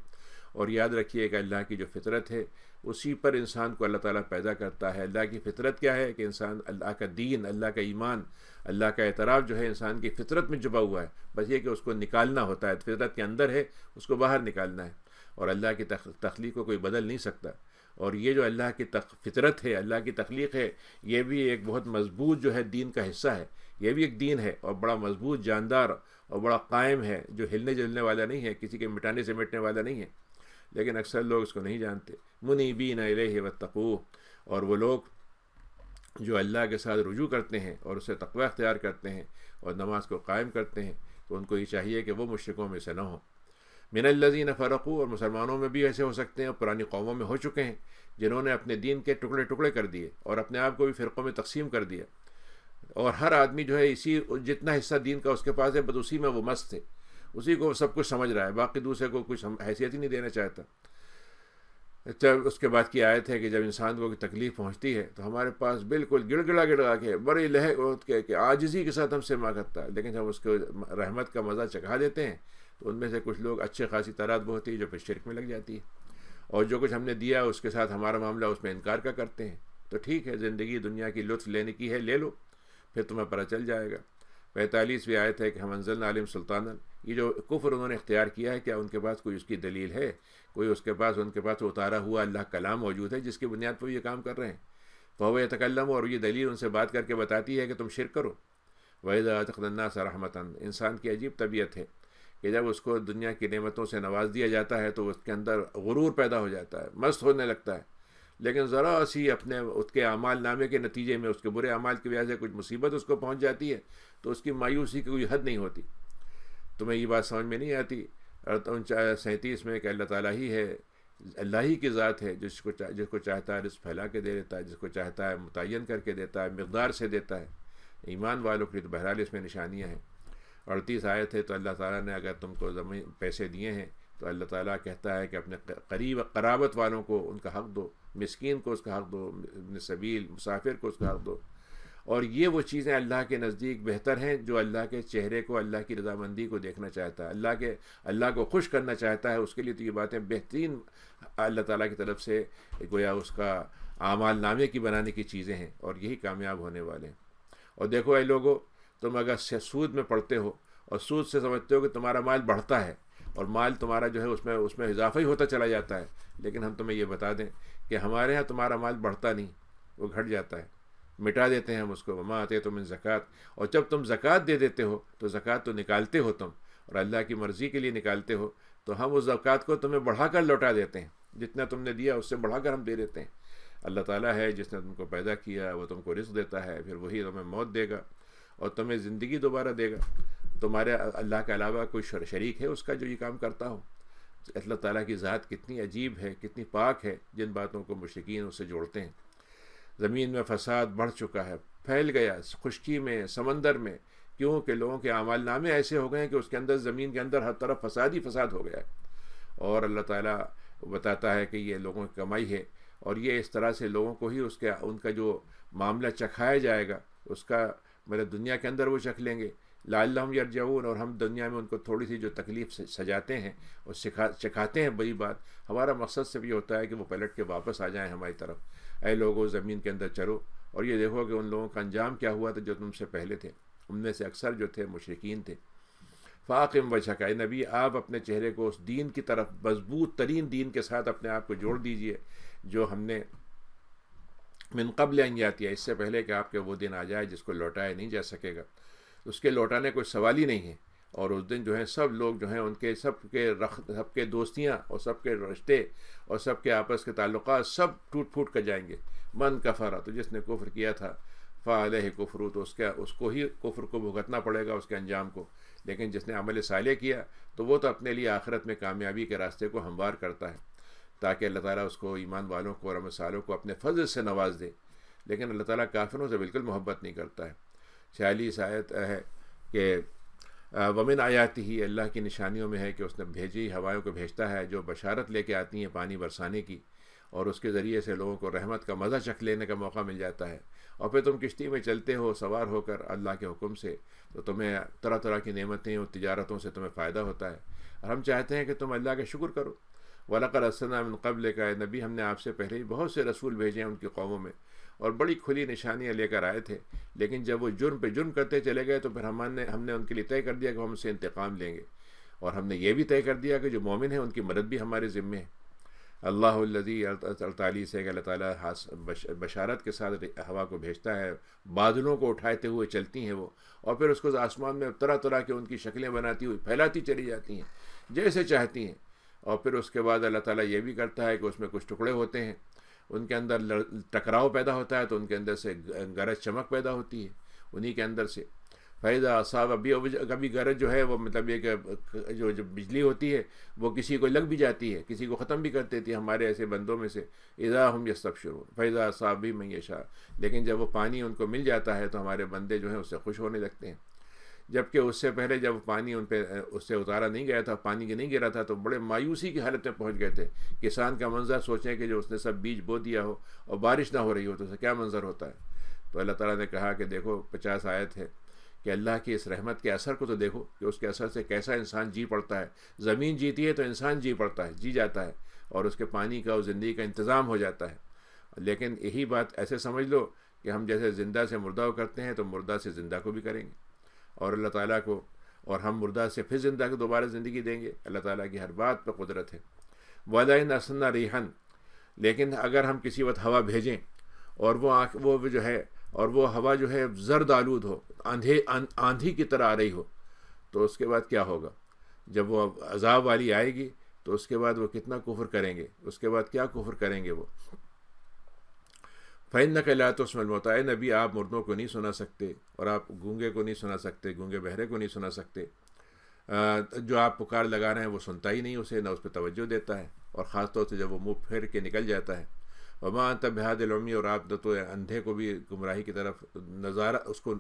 اور یاد رکھیے کہ اللہ کی جو فطرت ہے اسی پر انسان کو اللہ تعالیٰ پیدا کرتا ہے. اللہ کی فطرت کیا ہے کہ انسان اللہ کا دین، اللہ کا ایمان، اللہ کا اعتراف جو ہے انسان کی فطرت میں چھپا ہوا ہے، بس یہ کہ اس کو نکالنا ہوتا ہے. فطرت کے اندر ہے، اس کو باہر نکالنا ہے، اور اللہ کی تخلیق کو کوئی بدل نہیں سکتا. اور یہ جو اللہ کی فطرت ہے، اللہ کی تخلیق ہے، یہ بھی ایک بہت مضبوط جو ہے دین کا حصہ ہے. یہ بھی ایک دین ہے اور بڑا مضبوط، جاندار اور بڑا قائم ہے، جو ہلنے جلنے والا نہیں ہے، کسی کے مٹانے سے مٹنے والا نہیں ہے. لیکن اکثر لوگ اس کو نہیں جانتے. منیبین الیہ واتقوہ، اور وہ لوگ جو اللہ کے ساتھ رجوع کرتے ہیں اور اسے تقوی اختیار کرتے ہیں اور نماز کو قائم کرتے ہیں، تو ان کو یہ چاہیے کہ وہ مشرکوں میں سے نہ ہوں. من الذین فرقوا، اور مسلمانوں میں بھی ایسے ہو سکتے ہیں اور پرانی قوموں میں ہو چکے ہیں جنہوں نے اپنے دین کے ٹکڑے ٹکڑے کر دیے اور اپنے آپ کو بھی فرقوں میں تقسیم کر دیا، اور ہر آدمی جو ہے اسی جتنا حصہ دین کا اس کے پاس ہے بس اسی میں وہ مست ہے، اسی کو سب کچھ سمجھ رہا ہے، باقی دوسرے کو کچھ حیثیت ہی نہیں دینا چاہتا. جب اس کے بعد کی آیت ہے کہ جب انسان کو کوئی تکلیف پہنچتی ہے تو ہمارے پاس بالکل گڑ گڑا کے بڑی کہ عاجزی کے ساتھ ہم سے مانگتا ہے، لیکن جب اس کو رحمت کا مزہ چکھا دیتے ہیں تو ان میں سے کچھ لوگ اچھے خاصی تعداد وہ ہوتی ہے جو پھر شرک میں لگ جاتی ہے، اور جو کچھ ہم نے دیا اس کے ساتھ ہمارا معاملہ اس میں انکار کا کرتے ہیں. تو ٹھیک ہے، زندگی دنیا کی لطف لینے کی ہے، لے لو، پھر تمہیں پتہ چل جائے گا. 45ویں آیت ہے کہ ہم انزلنا علیہم سلطانا، یہ جو کفر انہوں نے اختیار کیا ہے، کیا ان کے پاس کوئی اس کی دلیل ہے؟ کوئی ان کے پاس اتارا ہوا اللہ کلام موجود ہے جس کی بنیاد پر یہ کام کر رہے ہیں؟ فہو یتکلم، اور یہ دلیل ان سے بات کر کے بتاتی ہے کہ تم شرک کرو. وَإِذَا أَذَقْنَا النَّاسَ رَحْمَةً، انسان کی عجیب طبیعت ہے کہ جب اس کو دنیا کی نعمتوں سے نواز دیا جاتا ہے تو اس کے اندر غرور پیدا ہو جاتا ہے، مست ہونے لگتا ہے. لیکن ذرا سی اپنے اس کے اعمال نامے کے نتیجے میں، اس کے برے اعمال کی وجہ سے کچھ مصیبت اس کو پہنچ جاتی ہے تو اس کی مایوسی کی کوئی حد نہیں ہوتی. تمہیں یہ بات سمجھ میں نہیں آتی؟ 37 میں کہ اللہ تعالیٰ ہی ہے، اللہ ہی کی ذات ہے، جس کو چاہتا ہے رزق پھیلا کے دے دیتا ہے، جس کو چاہتا ہے متعین کر کے دیتا ہے، مقدار سے دیتا ہے. ایمان والوں کے لیے تو بہرحال اس میں نشانیاں ہیں. 38 آیت ہے تو اللہ تعالیٰ نے اگر تم کو پیسے دیے ہیں تو اللہ تعالیٰ کہتا ہے کہ اپنے قرابت والوں کو ان کا حق دو، مسکین کو اس کا حق دو، ابن سبیل مسافر کو اس کا حق دو. اور یہ وہ چیزیں اللہ کے نزدیک بہتر ہیں جو اللہ کے چہرے کو، اللہ کی رضامندی کو دیکھنا چاہتا ہے، اللہ کو خوش کرنا چاہتا ہے. اس کے لیے تو یہ باتیں بہترین اللہ تعالیٰ کی طرف سے گویا اس کا اعمال نامے کی بنانے کی چیزیں ہیں، اور یہی کامیاب ہونے والے ہیں. اور دیکھو اے لوگو، تم اگر سود میں پڑھتے ہو اور سود سے سمجھتے ہو کہ تمہارا مال بڑھتا ہے اور مال تمہارا جو ہے اس میں اضافہ ہی ہوتا چلا جاتا ہے، لیکن ہم تمہیں یہ بتا دیں کہ ہمارے ہاں تمہارا مال بڑھتا نہیں، وہ گھٹ جاتا ہے. مٹا دیتے ہیں ہم اس کو. وما آتیتم من زکوٰۃ، اور جب تم زکوٰۃ دے دیتے ہو تو زکوٰۃ تو نکالتے ہو تم اور اللہ کی مرضی کے لیے نکالتے ہو، تو ہم اس زکوٰۃ کو تمہیں بڑھا کر لوٹا دیتے ہیں. جتنا تم نے دیا اس سے بڑھا کر ہم دے دیتے ہیں. اللہ تعالیٰ ہے جس نے تم کو پیدا کیا، وہ تم کو رزق دیتا ہے، پھر وہی تمہیں موت دے گا اور تمہیں زندگی دوبارہ دے گا. تمہارے اللہ کے علاوہ کوئی شریک ہے اس کا جو یہ کام کرتا ہو؟ اللہ تعالیٰ کی ذات کتنی عجیب ہے، کتنی پاک ہے، جن باتوں کو مشرکین اس سے جوڑتے ہیں. زمین میں فساد بڑھ چکا ہے، پھیل گیا خشکی میں، سمندر میں. کیوں کہ لوگوں کے اعمال نامے ایسے ہو گئے ہیں کہ اس کے اندر، زمین کے اندر ہر طرف فساد ہی فساد ہو گیا ہے. اور اللہ تعالیٰ بتاتا ہے کہ یہ لوگوں کی کمائی ہے، اور یہ اس طرح سے لوگوں کو ہی ان کا جو معاملہ چکھایا جائے گا، اس کا میرے دنیا کے اندر وہ چکھ لیں گے. لعلہم یرجعون، اور ہم دنیا میں ان کو تھوڑی سی جو تکلیف سجاتے ہیں اور چکھاتے ہیں بڑی بات. ہمارا مقصد صرف یہ ہوتا ہے کہ وہ پلٹ کے واپس آ جائیں ہماری طرف. اے لوگوں زمین کے اندر چلو اور یہ دیکھو کہ ان لوگوں کا انجام کیا ہوا تھا جو تم سے پہلے تھے. ان میں سے اکثر جو تھے مشرکین تھے. فاقم وجہک، اے نبی آپ اپنے چہرے کو اس دین کی طرف، مضبوط ترین دین کے ساتھ اپنے آپ کو جوڑ دیجئے جو ہم نے من قبل ان یاتی، اس سے پہلے کہ آپ کے وہ دن آ جائے جس کو لوٹایا نہیں جا سکے گا. اس کے لوٹانے کوئی سوال ہی نہیں ہے. اور اس دن جو ہے سب لوگ جو ہیں ان کے سب کے دوستیاں اور سب کے رشتے اور سب کے آپس کے تعلقات سب ٹوٹ پھوٹ کر جائیں گے. من کفر، تو جس نے کفر کیا تھا، فعلیہ کفر، تو اس کو ہی کفر کو بھگتنا پڑے گا، اس کے انجام کو. لیکن جس نے عمل صالح کیا تو وہ تو اپنے لیے آخرت میں کامیابی کے راستے کو ہموار کرتا ہے، تاکہ اللہ تعالیٰ اس کو، ایمان والوں کو اور عمل صالحوں کو اپنے فضل سے نواز دے. لیکن اللہ تعالیٰ کافروں سے بالکل محبت نہیں کرتا ہے. 46 آیت ہے کہ ومن آیاتہ، ہی اللہ کی نشانیوں میں ہے کہ اس نے بھیجی ہوائوں کو بھیجتا ہے جو بشارت لے کے آتی ہیں پانی برسانے کی، اور اس کے ذریعے سے لوگوں کو رحمت کا مزہ چکھ لینے کا موقع مل جاتا ہے. اور پھر تم کشتی میں چلتے ہو سوار ہو کر اللہ کے حکم سے، تو تمہیں طرح طرح کی نعمتیں اور تجارتوں سے تمہیں فائدہ ہوتا ہے. اور ہم چاہتے ہیں کہ تم اللہ کا شکر کرو. وَلَقَدْ أَرْسَلْنَا مِن قَبْلِكَ، اے نبی ہم نے آپ سے پہلے ہی بہت سے رسول بھیجے ہیں ان کی قوموں میں، اور بڑی کھلی نشانیاں لے کر آئے تھے. لیکن جب وہ جرم پہ جرم کرتے چلے گئے تو پھر ہم نے ان کے لیے طے کر دیا کہ ہم ان سے انتقام لیں گے. اور ہم نے یہ بھی طے کر دیا کہ جو مومن ہیں ان کی مدد بھی ہمارے ذمے ہے. اللہ الذی، 48 سے کہ اللہ تعالیٰ بشارت کے ساتھ ہوا کو بھیجتا ہے، بادلوں کو اٹھاتے ہوئے چلتی ہیں وہ، اور پھر اس کو آسمان میں طرح طرح کے ان کی شکلیں بناتی ہوئی پھیلاتی چلی جاتی ہیں جیسے چاہتی ہیں. اور پھر اس کے بعد اللہ تعالیٰ یہ بھی کرتا ہے کہ اس میں کچھ ٹکڑے ہوتے ہیں، ان کے اندر ٹکراؤ پیدا ہوتا ہے تو ان کے اندر سے گرج چمک پیدا ہوتی ہے انہی کے اندر سے. فائدہ صاحب، کبھی گرج جو ہے وہ مطلب یہ کہ جو بجلی ہوتی ہے وہ کسی کو لگ بھی جاتی ہے، کسی کو ختم بھی کر دیتی ہے ہمارے ایسے بندوں میں سے. اذا ہم یستبشرون، فائدہ صاحب بھی من یشاء، لیکن جب وہ پانی ان کو مل جاتا ہے تو ہمارے بندے جو ہیں اس سے خوش ہونے لگتے ہیں. جبکہ اس سے پہلے جب پانی ان پہ اس سے اتارا نہیں گیا تھا، پانی کے نہیں گرا تھا، تو بڑے مایوسی کی حالت میں پہنچ گئے تھے. کسان کا منظر سوچیں کہ جو اس نے سب بیج بو دیا ہو اور بارش نہ ہو رہی ہو تو اسے کیا منظر ہوتا ہے. تو اللہ تعالیٰ نے کہا کہ دیکھو 50 آیت ہے کہ اللہ کی اس رحمت کے اثر کو تو دیکھو کہ اس کے اثر سے کیسا انسان جی پڑتا ہے. زمین جیتی ہے تو انسان جی پڑتا ہے، جی جاتا ہے، اور اس کے پانی کا اور زندگی کا انتظام ہو جاتا ہے. لیکن یہی بات ایسے سمجھ لو کہ ہم جیسے زندہ سے مردہ کرتے ہیں تو مردہ سے زندہ کو بھی کریں گے، اور اللہ تعالیٰ کو، اور ہم مردہ سے پھر زندہ کو دوبارہ زندگی دیں گے. اللہ تعالیٰ کی ہر بات پہ قدرت ہے. وَلَئِنْ أَرْسَلْنَا رِيحًا، لیکن اگر ہم کسی وقت ہوا بھیجیں اور وہ جو ہے، اور وہ ہوا جو ہے زرد آلود ہو، آندھی کی طرح آ رہی ہو، تو اس کے بعد کیا ہوگا؟ جب وہ عذاب والی آئے گی تو اس کے بعد وہ کتنا کفر کریں گے، اس کے بعد کیا کفر کریں گے وہ. فَإِنَّكَ لَا تُسْمِعُ الْمَوْتَىٰ، اے نبی آپ مردوں کو نہیں سنا سکتے، اور آپ گونگے کو نہیں سنا سکتے، گونگے بہرے کو نہیں سنا سکتے. جو آپ پکار لگا رہے ہیں وہ سنتا ہی نہیں اسے، نہ اس پہ توجہ دیتا ہے، اور خاص طور سے جب وہ منہ پھیر کے نکل جاتا ہے. وَمَا أَنْتَ بِهَادِ الْعُمْيِ، اور آپ تو اندھے کو بھی گمراہی کی طرف نظارہ، اس کو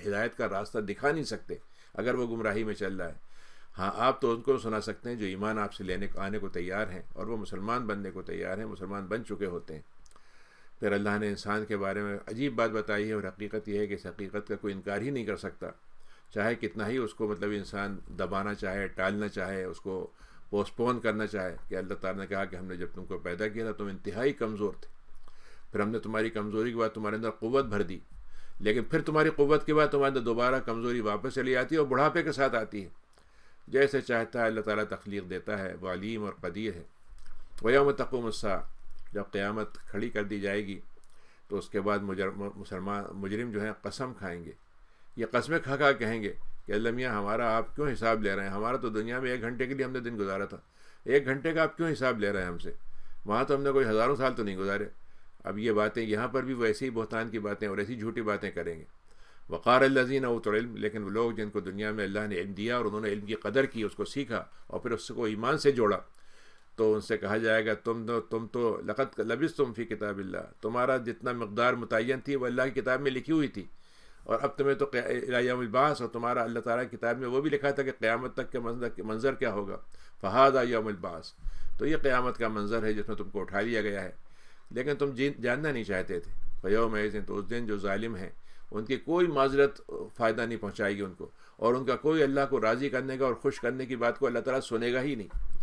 ہدایت کا راستہ دکھا نہیں سکتے اگر وہ گمراہی میں چل رہا ہے. ہاں آپ تو ان کو سنا سکتے ہیں جو ایمان آپ سے آنے کو تیار ہیں، اور وہ مسلمان بننے کو تیار ہیں، مسلمان بن چکے ہوتے ہیں. پھر اللہ نے انسان کے بارے میں عجیب بات بتائی ہے، اور حقیقت یہ ہے کہ اس حقیقت کا کوئی انکار ہی نہیں کر سکتا، چاہے کتنا ہی اس کو مطلب انسان دبانا چاہے، ٹالنا چاہے، اس کو پوسٹ پون کرنا چاہے. کہ اللہ تعالیٰ نے کہا کہ ہم نے جب تم کو پیدا کیا تھا تم انتہائی کمزور تھے، پھر ہم نے تمہاری کمزوری کے بعد تمہارے اندر قوت بھر دی، لیکن پھر تمہاری قوت کے بعد تمہارے اندر دوبارہ کمزوری واپس چلی آتی ہے اور بڑھاپے کے ساتھ آتی ہے. جیسے چاہتا ہے اللہ تعالیٰ تخلیق دیتا ہے، وہ علیم اور قدیر ہے. وَيَوْمَ تَقُومُ السَّاعَةُ، جب قیامت کھڑی کر دی جائے گی تو اس کے بعد مجرم جو ہیں قسم کھائیں گے، یہ قسمیں کھا کھا کہیں گے کہ اللہ میاں ہمارا آپ کیوں حساب لے رہے ہیں؟ ہمارا تو دنیا میں 1 گھنٹے کے لیے ہم نے دن گزارا تھا، 1 گھنٹے کا آپ کیوں حساب لے رہے ہیں ہم سے؟ وہاں تو ہم نے کوئی ہزاروں سال تو نہیں گزارے۔ اب یہ باتیں یہاں پر بھی وہ ایسی بہتان کی باتیں اور ایسی جھوٹی باتیں کریں گے۔ وقار الذین اوتوا العلم، لیکن وہ لوگ جن کو دنیا میں اللہ نے علم دیا اور انہوں نے علم کی قدر کی، اس کو سیکھا اور پھر اس کو ایمان سے جوڑا، تو ان سے کہا جائے گا تم تو لقد لبثتم فی کتاب اللہ، تمہارا جتنا مقدار متعین تھی وہ اللہ کی کتاب میں لکھی ہوئی تھی، اور اب تمہیں تو الی یوم البعث، اور تمہارا اللہ تعالیٰ کی کتاب میں وہ بھی لکھا تھا کہ قیامت تک کے منظر کیا ہوگا، فہذا یوم البعث، تو یہ قیامت کا منظر ہے جس میں تم کو اٹھا لیا گیا ہے، لیکن تم جاننا نہیں چاہتے تھے۔ فیومئذ، تو اس دن جو ظالم ہیں ان کی کوئی معذرت فائدہ نہیں پہنچائے گی ان کو، اور ان کا کوئی اللہ کو راضی کرنے کا اور خوش کرنے کی بات کو اللہ تعالیٰ سنے گا ہی نہیں۔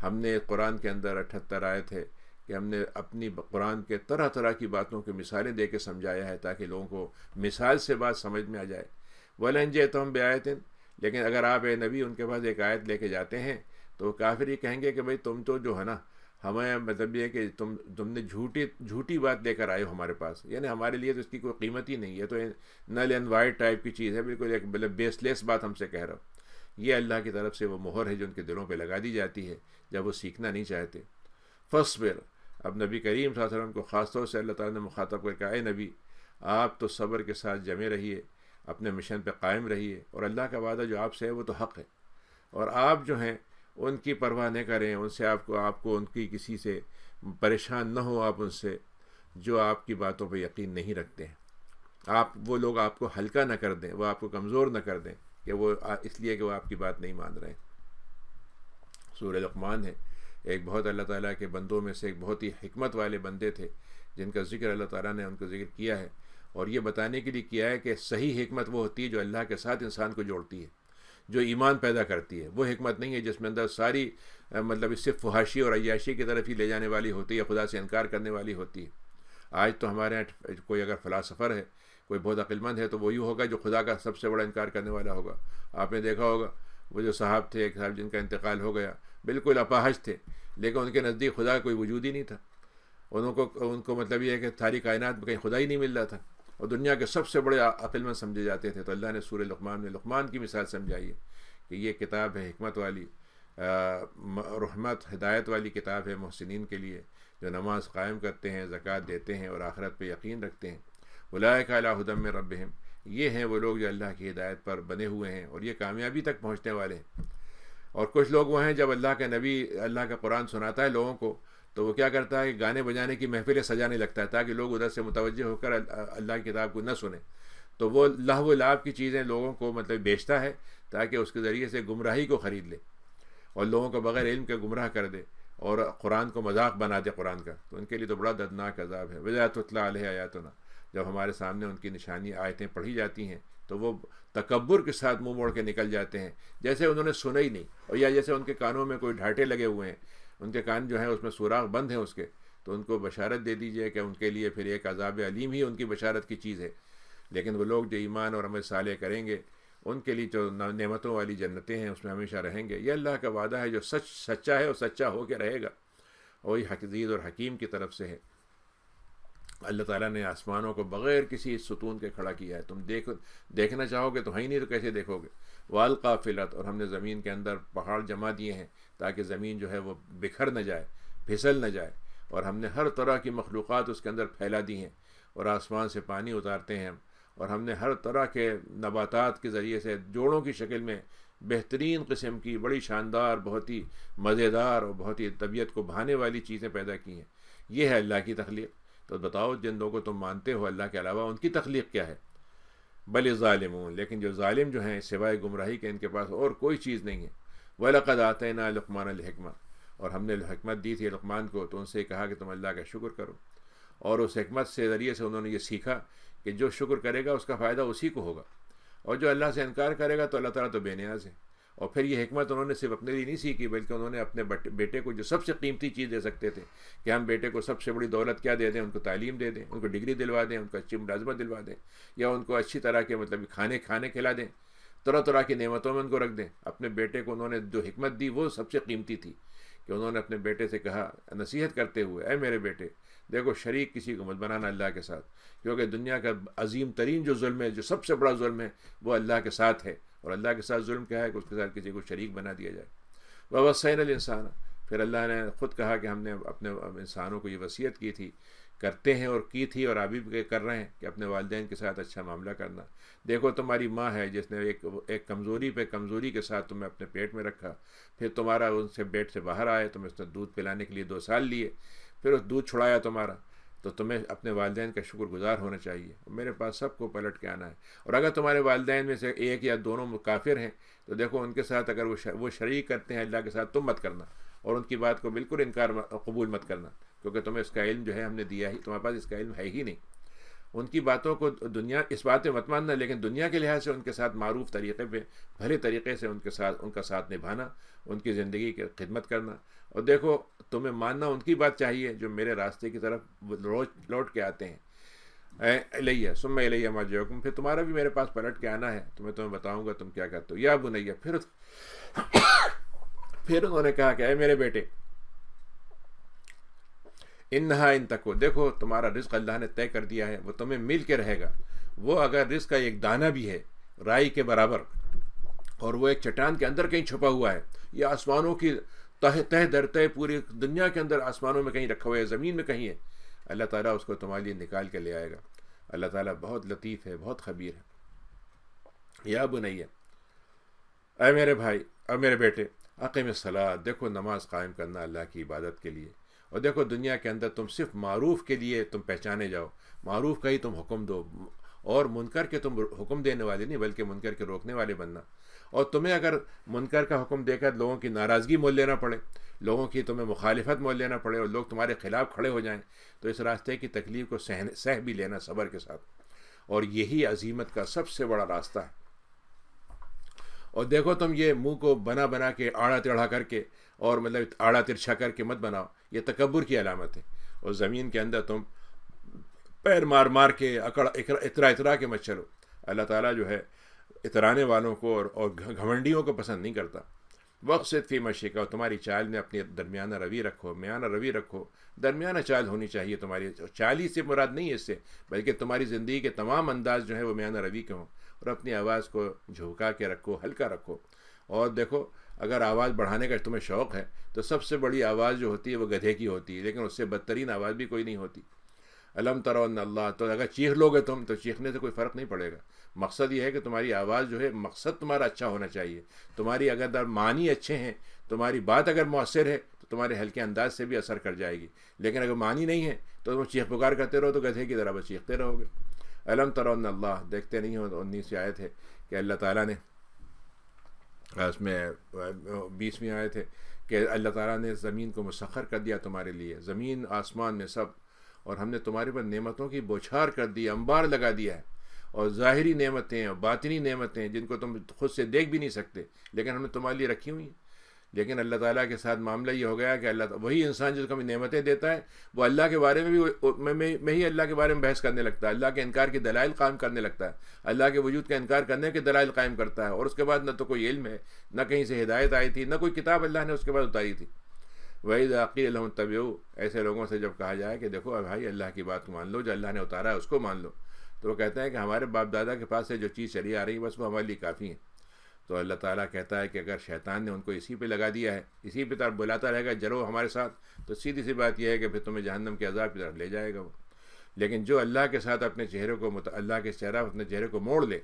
ہم نے قرآن کے اندر 78 آیت ہے کہ ہم نے اپنی قرآن کے طرح طرح کی باتوں کی مثالیں دے کے سمجھایا ہے تاکہ لوگوں کو مثال سے بات سمجھ میں آ جائے۔ وَلَئِن جِئْتَهُم بِآیَةٍ، لیکن اگر آپ اے نبی ان کے پاس ایک آیت لے کے جاتے ہیں تو کافر یہ کہیں گے کہ بھئی تم تو جو ہے نا ہمیں مطلب یہ کہ تم نے جھوٹی بات لے کر آئے ہو ہمارے پاس، یعنی ہمارے لیے تو اس کی کوئی قیمت ہی نہیں ہے، تو نل اینڈ وائٹ ٹائپ کی چیز ہے، بالکل ایک مطلب بیس لیس بات ہم سے کہہ رہا ہو۔ یہ اللہ کی طرف سے وہ مہر ہے جو ان کے دلوں پہ لگا دی جاتی ہے جب وہ سیکھنا نہیں چاہتے۔ فاصبر، اب نبی کریم صلی اللہ علیہ وسلم کو خاص طور سے اللہ تعالیٰ نے مخاطب کر کہا، اے نبی آپ تو صبر کے ساتھ جمے رہیے، اپنے مشن پہ قائم رہیے، اور اللہ کا وعدہ جو آپ سے ہے وہ تو حق ہے، اور آپ جو ہیں ان کی پرواہ نہ کریں، ان سے آپ کو ان کی کسی سے پریشان نہ ہو، آپ ان سے جو آپ کی باتوں پہ یقین نہیں رکھتے ہیں، وہ لوگ آپ کو ہلکا نہ کر دیں، وہ آپ کو کمزور نہ کر دیں کہ وہ اس لیے کہ وہ آپ کی بات نہیں مان رہے ہیں۔ سورہ لقمان ہے، ایک بہت اللہ تعالیٰ کے بندوں میں سے ایک بہت ہی حکمت والے بندے تھے جن کا ذکر اللہ تعالیٰ نے ان کا ذکر کیا ہے، اور یہ بتانے کے لیے کیا ہے کہ صحیح حکمت وہ ہوتی ہے جو اللہ کے ساتھ انسان کو جوڑتی ہے، جو ایمان پیدا کرتی ہے۔ وہ حکمت نہیں ہے جس میں اندر ساری مطلب اس سے فحاشی اور عیاشی کی طرف ہی لے جانے والی ہوتی ہے یا خدا سے انکار کرنے والی ہوتی ہے۔ آج تو ہمارے یہاں کوئی اگر فلاسفر ہے، کوئی بہت عقل مند ہے، تو وہی ہوگا جو خدا کا سب سے بڑا انکار کرنے والا ہوگا۔ آپ نے دیکھا ہوگا وہ جو صاحب تھے، ایک صاحب جن کا انتقال ہو گیا، بالکل اپاہج تھے، لیکن ان کے نزدیک خدا کا کوئی وجود ہی نہیں تھا، ان کو مطلب یہ ہے کہ ساری کائنات میں کہیں خدا ہی نہیں مل رہا تھا، اور دنیا کے سب سے بڑے عقل مند سمجھے جاتے تھے۔ تو اللہ نے سورہ لقمان میں لقمان کی مثال سمجھائی ہے کہ یہ کتاب ہے حکمت والی، رحمت ہدایت والی کتاب ہے محسنین کے لیے، جو نماز قائم کرتے ہیں، زکوٰۃ دیتے ہیں اور آخرت پہ یقین رکھتے ہیں۔ اولئک علی ھدی من ربہم، یہ ہیں وہ لوگ جو اللہ کی ہدایت پر بنے ہوئے ہیں اور یہ کامیابی تک پہنچنے والے ہیں۔ اور کچھ لوگ وہ ہیں جب اللہ کا نبی اللہ کا قرآن سناتا ہے لوگوں کو تو وہ کیا کرتا ہے کہ گانے بجانے کی محفلیں سجانے لگتا ہے تاکہ لوگ ادھر سے متوجہ ہو کر اللہ کی کتاب کو نہ سنیں، تو وہ لہو و لعب کی چیزیں لوگوں کو مطلب بیچتا ہے تاکہ اس کے ذریعے سے گمراہی کو خرید لے اور لوگوں کو بغیر علم کے گمراہ کر دے اور قرآن کو مذاق بنا دے قرآن کا، تو ان کے لیے تو بڑا دردناک عذاب ہے۔ وَإِذَا تُتْلَىٰ عَلَيْهِ آیاتنا، جب ہمارے سامنے ان کی نشانی آیتیں پڑھی جاتی ہیں تو وہ تکبر کے ساتھ منہ موڑ کے نکل جاتے ہیں جیسے انہوں نے سنا ہی نہیں، اور یا جیسے ان کے کانوں میں کوئی ڈھاٹے لگے ہوئے ہیں، ان کے کان جو ہیں اس میں سوراخ بند ہیں اس کے، تو ان کو بشارت دے دیجئے کہ ان کے لیے پھر ایک عذاب علیم ہی ان کی بشارت کی چیز ہے۔ لیکن وہ لوگ جو ایمان اور عمل صالح کریں گے ان کے لیے جو نعمتوں والی جنتیں ہیں اس میں ہمیشہ رہیں گے۔ یہ اللہ کا وعدہ ہے جو سچا ہے اور سچا ہو کے رہے گا، اور یہ عزیز اور حکیم کی طرف سے ہے۔ اللہ تعالیٰ نے آسمانوں کو بغیر کسی ستون کے کھڑا کیا ہے، تم دیکھنا چاہو گے تو ہے ہی نہیں، تو کیسے دیکھو گے؟ والقا فی الارض، اور ہم نے زمین کے اندر پہاڑ جما دیے ہیں تاکہ زمین جو ہے وہ بکھر نہ جائے، پھسل نہ جائے، اور ہم نے ہر طرح کی مخلوقات اس کے اندر پھیلا دی ہیں، اور آسمان سے پانی اتارتے ہیں ہم، اور ہم نے ہر طرح کے نباتات کے ذریعے سے جوڑوں کی شکل میں بہترین قسم کی بڑی شاندار، بہت ہی مزیدار اور بہت ہی طبیعت کو بھانے والی چیزیں پیدا کی ہیں۔ یہ ہے اللہ کی تخلیق۔ تو بتاؤ جن لوگوں کو تم مانتے ہو اللہ کے علاوہ، ان کی تخلیق کیا ہے؟ بل ظالمون، لیکن جو ظالم جو ہیں سوائے گمراہی کے ان کے پاس اور کوئی چیز نہیں ہے۔ وَلَقَدْ آتَيْنَا لُقْمَانَ الْحِكْمَةَ، اور ہم نے حکمت دی تھی لقمان کو، تو ان سے کہا کہ تم اللہ کا شکر کرو، اور اس حکمت سے ذریعے سے انہوں نے یہ سیکھا کہ جو شکر کرے گا اس کا فائدہ اسی کو ہوگا، اور جو اللہ سے انکار کرے گا تو اللہ تعالیٰ تو بے نیاز ہے۔ اور پھر یہ حکمت انہوں نے صرف اپنے لیے نہیں سیکھی بلکہ انہوں نے اپنے بیٹے کو جو سب سے قیمتی چیز دے سکتے تھے کہ ہم بیٹے کو سب سے بڑی دولت کیا دے دیں، ان کو تعلیم دے دیں، ان کو ڈگری دلوا دیں، ان کو اچھی ملازمت دلوا دیں، یا ان کو اچھی طرح کے مطلب کھانے کھلا دیں، طرح طرح کی نعمتوں میں ان کو رکھ دیں۔ اپنے بیٹے کو انہوں نے جو حکمت دی وہ سب سے قیمتی تھی کہ انہوں نے اپنے بیٹے سے کہا نصیحت کرتے ہوئے، اے میرے بیٹے دیکھو شریک کسی کو مت بنانا اللہ کے ساتھ، کیونکہ دنیا کا عظیم ترین جو ظلم ہے، جو سب سے بڑا ظلم ہے، وہ اللہ کے ساتھ ہے۔ اور اللہ کے ساتھ ظلم کیا ہے کہ اس کے ساتھ کسی کو شریک بنا دیا جائے۔ وَوَصَّيْنَا الْإِنسَانَ، پھر اللہ نے خود کہا کہ ہم نے اپنے انسانوں کو یہ وصیت کی تھی، کرتے ہیں اور کی تھی اور ابھی بھی کر رہے ہیں، کہ اپنے والدین کے ساتھ اچھا معاملہ کرنا۔ دیکھو تمہاری ماں ہے جس نے ایک کمزوری پہ کمزوری کے ساتھ تمہیں اپنے پیٹ میں رکھا، پھر تمہارا ان سے پیٹ سے باہر آئے، تمہیں اس نے دودھ پلانے کے لیے 2 سال لیے، پھر اس دودھ چھڑایا تمہارا، تو تمہیں اپنے والدین کا شکر گزار ہونا چاہیے۔ میرے پاس سب کو پلٹ کے آنا ہے، اور اگر تمہارے والدین میں سے ایک یا دونوں کافر ہیں تو دیکھو ان کے ساتھ اگر وہ شریک کرتے ہیں اللہ کے ساتھ، تم مت کرنا، اور ان کی بات کو بالکل انکار قبول مت کرنا، کیونکہ تمہیں اس کا علم جو ہے ہم نے دیا ہی، تمہارے پاس اس کا علم ہے ہی نہیں۔ ان کی باتوں کو دنیا اس بات میں مت ماننا، لیکن دنیا کے لحاظ سے ان کے ساتھ معروف طریقے پہ بھلے طریقے سے ان کا ساتھ نبھانا، ان کی زندگی کی خدمت کرنا۔ اور دیکھو تمہیں ماننا ان کی بات چاہیے جو میرے راستے کی طرف لوٹ کے آتے ہیں۔ الیہ ثم الیہ مرجعکم، پھر تمہارا بھی میرے پاس پلٹ کے آنا ہے، تمہیں بتاؤں گا تم کیا کرتے ہو۔ یا بنیہ، پھر انہوں نے کہا کہ اے میرے بیٹے، انہا ان تکو، دیکھو تمہارا رزق اللہ نے طے کر دیا ہے، وہ تمہیں مل کے رہے گا۔ وہ اگر رزق کا ایک دانہ بھی ہے رائی کے برابر، اور وہ ایک چٹان کے اندر کہیں چھپا ہوا ہے، یا آسمانوں کی تہ در تہ پوری دنیا کے اندر آسمانوں میں کہیں رکھا ہوا ہے، زمین میں کہیں ہے، اللہ تعالیٰ اس کو تمہارے لیے نکال کے لے آئے گا۔ اللہ تعالیٰ بہت لطیف ہے، بہت خبیر ہے۔ یا بنیہ، اے میرے بھائی اور میرے بیٹے، اقیم الصلاۃ، دیکھو نماز قائم کرنا اللہ کی عبادت کے لیے۔ اور دیکھو دنیا کے اندر تم صرف معروف کے لیے تم پہچانے جاؤ، معروف کا ہی تم حکم دو، اور منکر کے تم حکم دینے والے نہیں بلکہ منکر کے روکنے والے بننا۔ اور تمہیں اگر منکر کا حکم دے کر لوگوں کی ناراضگی مول لینا پڑے، لوگوں کی تمہیں مخالفت مول لینا پڑے، اور لوگ تمہارے خلاف کھڑے ہو جائیں، تو اس راستے کی تکلیف کو سہ بھی لینا صبر کے ساتھ، اور یہی عظیمت کا سب سے بڑا راستہ ہے۔ اور دیکھو تم یہ منہ کو بنا کے آڑا تیڑھا کر کے، اور مطلب آڑا ترچھا کر کے مت بناؤ، یہ تکبر کی علامت ہے۔ اور زمین کے اندر تم پیر مار کے اترا کے مت چلو۔ اللہ تعالیٰ جو ہے اترانے والوں کو اور گھمنڈیوں کو پسند نہیں کرتا۔ وقصد فی مشیک، اور تمہاری چال میں اپنی درمیانہ روی رکھو، درمیانہ چال ہونی چاہیے تمہاری۔ چال ہی سے مراد نہیں ہے اس سے، بلکہ تمہاری زندگی کے تمام انداز جو ہے وہ میانہ روی کے ہوں، اور اپنی آواز کو جھوکا کے رکھو، ہلکا رکھو۔ اور دیکھو اگر آواز بڑھانے کا تمہیں شوق ہے تو سب سے بڑی آواز جو ہوتی ہے وہ گدھے کی ہوتی ہے، لیکن اس سے بدترین آواز بھی کوئی نہیں ہوتی۔ الم تروا ان اللہ، تو اگر چیخ لوگے تم تو چیخنے سے کوئی فرق نہیں پڑے گا۔ مقصد یہ ہے کہ تمہاری آواز جو ہے، مقصد تمہارا اچھا ہونا چاہیے، تمہاری اگر معنی اچھے ہیں، تمہاری بات اگر مؤثر ہے تو تمہارے ہلکے انداز سے بھی اثر کر جائے گی، لیکن اگر معنی نہیں ہے تو تم چیخ پکار کرتے رہو تو گدھے کی طرح بس چیختے رہو گے۔ الم تروا ان اللہ، دیکھتے نہیں ہو، 19 آیت ہے کہ اللہ تعالیٰ نے، اس میں 20ویں آیت ہے کہ اللہ تعالیٰ نے زمین کو مسخر کر دیا تمہارے لیے، زمین آسمان میں سب، اور ہم نے تمہارے پر نعمتوں کی بوچھار کر دی، انبار لگا دیا ہے، اور ظاہری نعمتیں اور باطنی نعمتیں جن کو تم خود سے دیکھ بھی نہیں سکتے، لیکن ہم نے تمہارے لیے رکھی ہوئی ہیں۔ لیکن اللہ تعالیٰ کے ساتھ معاملہ یہ ہو گیا کہ اللہ وہی انسان جس کو ہمیں نعمتیں دیتا ہے، وہ اللہ کے بارے میں بھی میں ہی اللہ کے بارے میں بحث کرنے لگتا ہے، اللہ کے انکار کے دلائل قائم کرنے لگتا ہے، اللہ کے وجود کا انکار کرنے کے دلائل قائم کرتا ہے، اور اس کے بعد نہ تو کوئی علم ہے، نہ کہیں سے ہدایت آئی تھی، نہ کوئی کتاب اللہ نے اس کے بعد اتاری تھی۔ وَإِذَا قِيلَ لَهُمُ اتَّبِعُوا، ایسے لوگوں سے جب کہا جائے کہ دیکھو بھائی اللہ کی بات مان لو، جو اللہ نے اتارا ہے اس کو مان لو، تو وہ کہتے ہیں کہ ہمارے باپ دادا کے پاس سے جو چیز چلی آ رہی ہے بس وہ ہمارے لیے کافی ہے۔ تو اللہ تعالیٰ کہتا ہے کہ اگر شیطان نے ان کو اسی پہ لگا دیا ہے، اسی پہ طرف بلاتا رہے گا جرو ہمارے ساتھ، تو سیدھی سی بات یہ ہے کہ پھر تمہیں جہنم کے عذاب کی طرف لے جائے گا وہ۔ لیکن جو اللہ کے ساتھ اپنے چہرے کو اللہ کے اپنے چہرے کو موڑ لے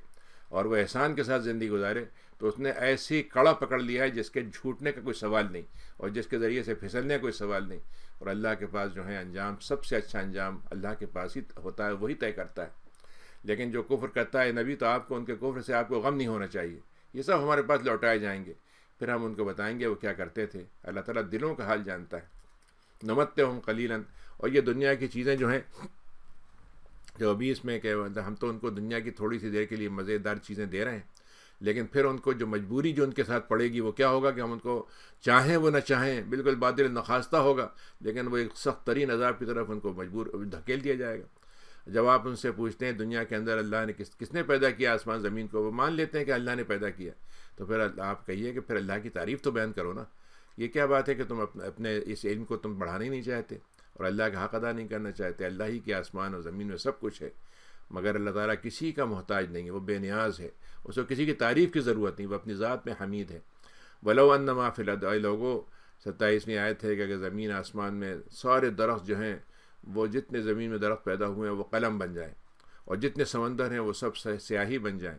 اور وہ احسان کے ساتھ زندگی گزارے، تو اس نے ایسی کڑا پکڑ لیا ہے جس کے جھوٹنے کا کوئی سوال نہیں، اور جس کے ذریعے سے پھسلنے کا کوئی سوال نہیں، اور اللہ کے پاس جو ہے انجام، سب سے اچھا انجام اللہ کے پاس ہی ہوتا ہے، وہی طے کرتا ہے۔ لیکن جو کفر کرتا ہے نبی، تو آپ کو ان کے کفر سے آپ کو غم نہیں ہونا چاہیے، یہ سب ہمارے پاس لوٹائے جائیں گے، پھر ہم ان کو بتائیں گے وہ کیا کرتے تھے۔ اللہ تعالیٰ دلوں کا حال جانتا ہے۔ نمتعہم قلیلا، اور یہ دنیا کی چیزیں جو ہیں، جو ابھی اس میں کہ ہم تو ان کو دنیا کی تھوڑی سی دیر کے لیے مزیدار چیزیں دے رہے ہیں، لیکن پھر ان کو جو مجبوری جو ان کے ساتھ پڑے گی وہ کیا ہوگا کہ ہم ان کو چاہیں وہ نہ چاہیں، بالکل باطل نخواستہ ہوگا، لیکن وہ ایک سخت ترین عذاب کی طرف ان کو مجبور دھکیل دیا جائے گا۔ جب آپ ان سے پوچھتے ہیں دنیا کے اندر اللہ نے کس نے پیدا کیا آسمان زمین کو، وہ مان لیتے ہیں کہ اللہ نے پیدا کیا، تو پھر آپ کہیے کہ پھر اللہ کی تعریف تو بیان کرو نا، یہ کیا بات ہے کہ تم اپنے اس علم کو تم بڑھانا ہی نہیں چاہتے اور اللہ کا حق ادا نہیں کرنا چاہتے؟ اللہ ہی کے آسمان اور زمین میں سب کچھ ہے، مگر اللہ تعالیٰ کسی کا محتاج نہیں ہے، وہ بے نیاز ہے، اس کو کسی کی تعریف کی ضرورت نہیں، وہ اپنی ذات میں حمید ہے۔ وَلَوْ أَنَّ مَا فِي الْأَرْضِ، اے لوگو 27ویں آیت ہے کہ اگر زمین آسمان میں سارے درخت جو ہیں، وہ جتنے زمین میں درخت پیدا ہوئے ہیں وہ قلم بن جائیں، اور جتنے سمندر ہیں وہ سب سیاہی بن جائیں،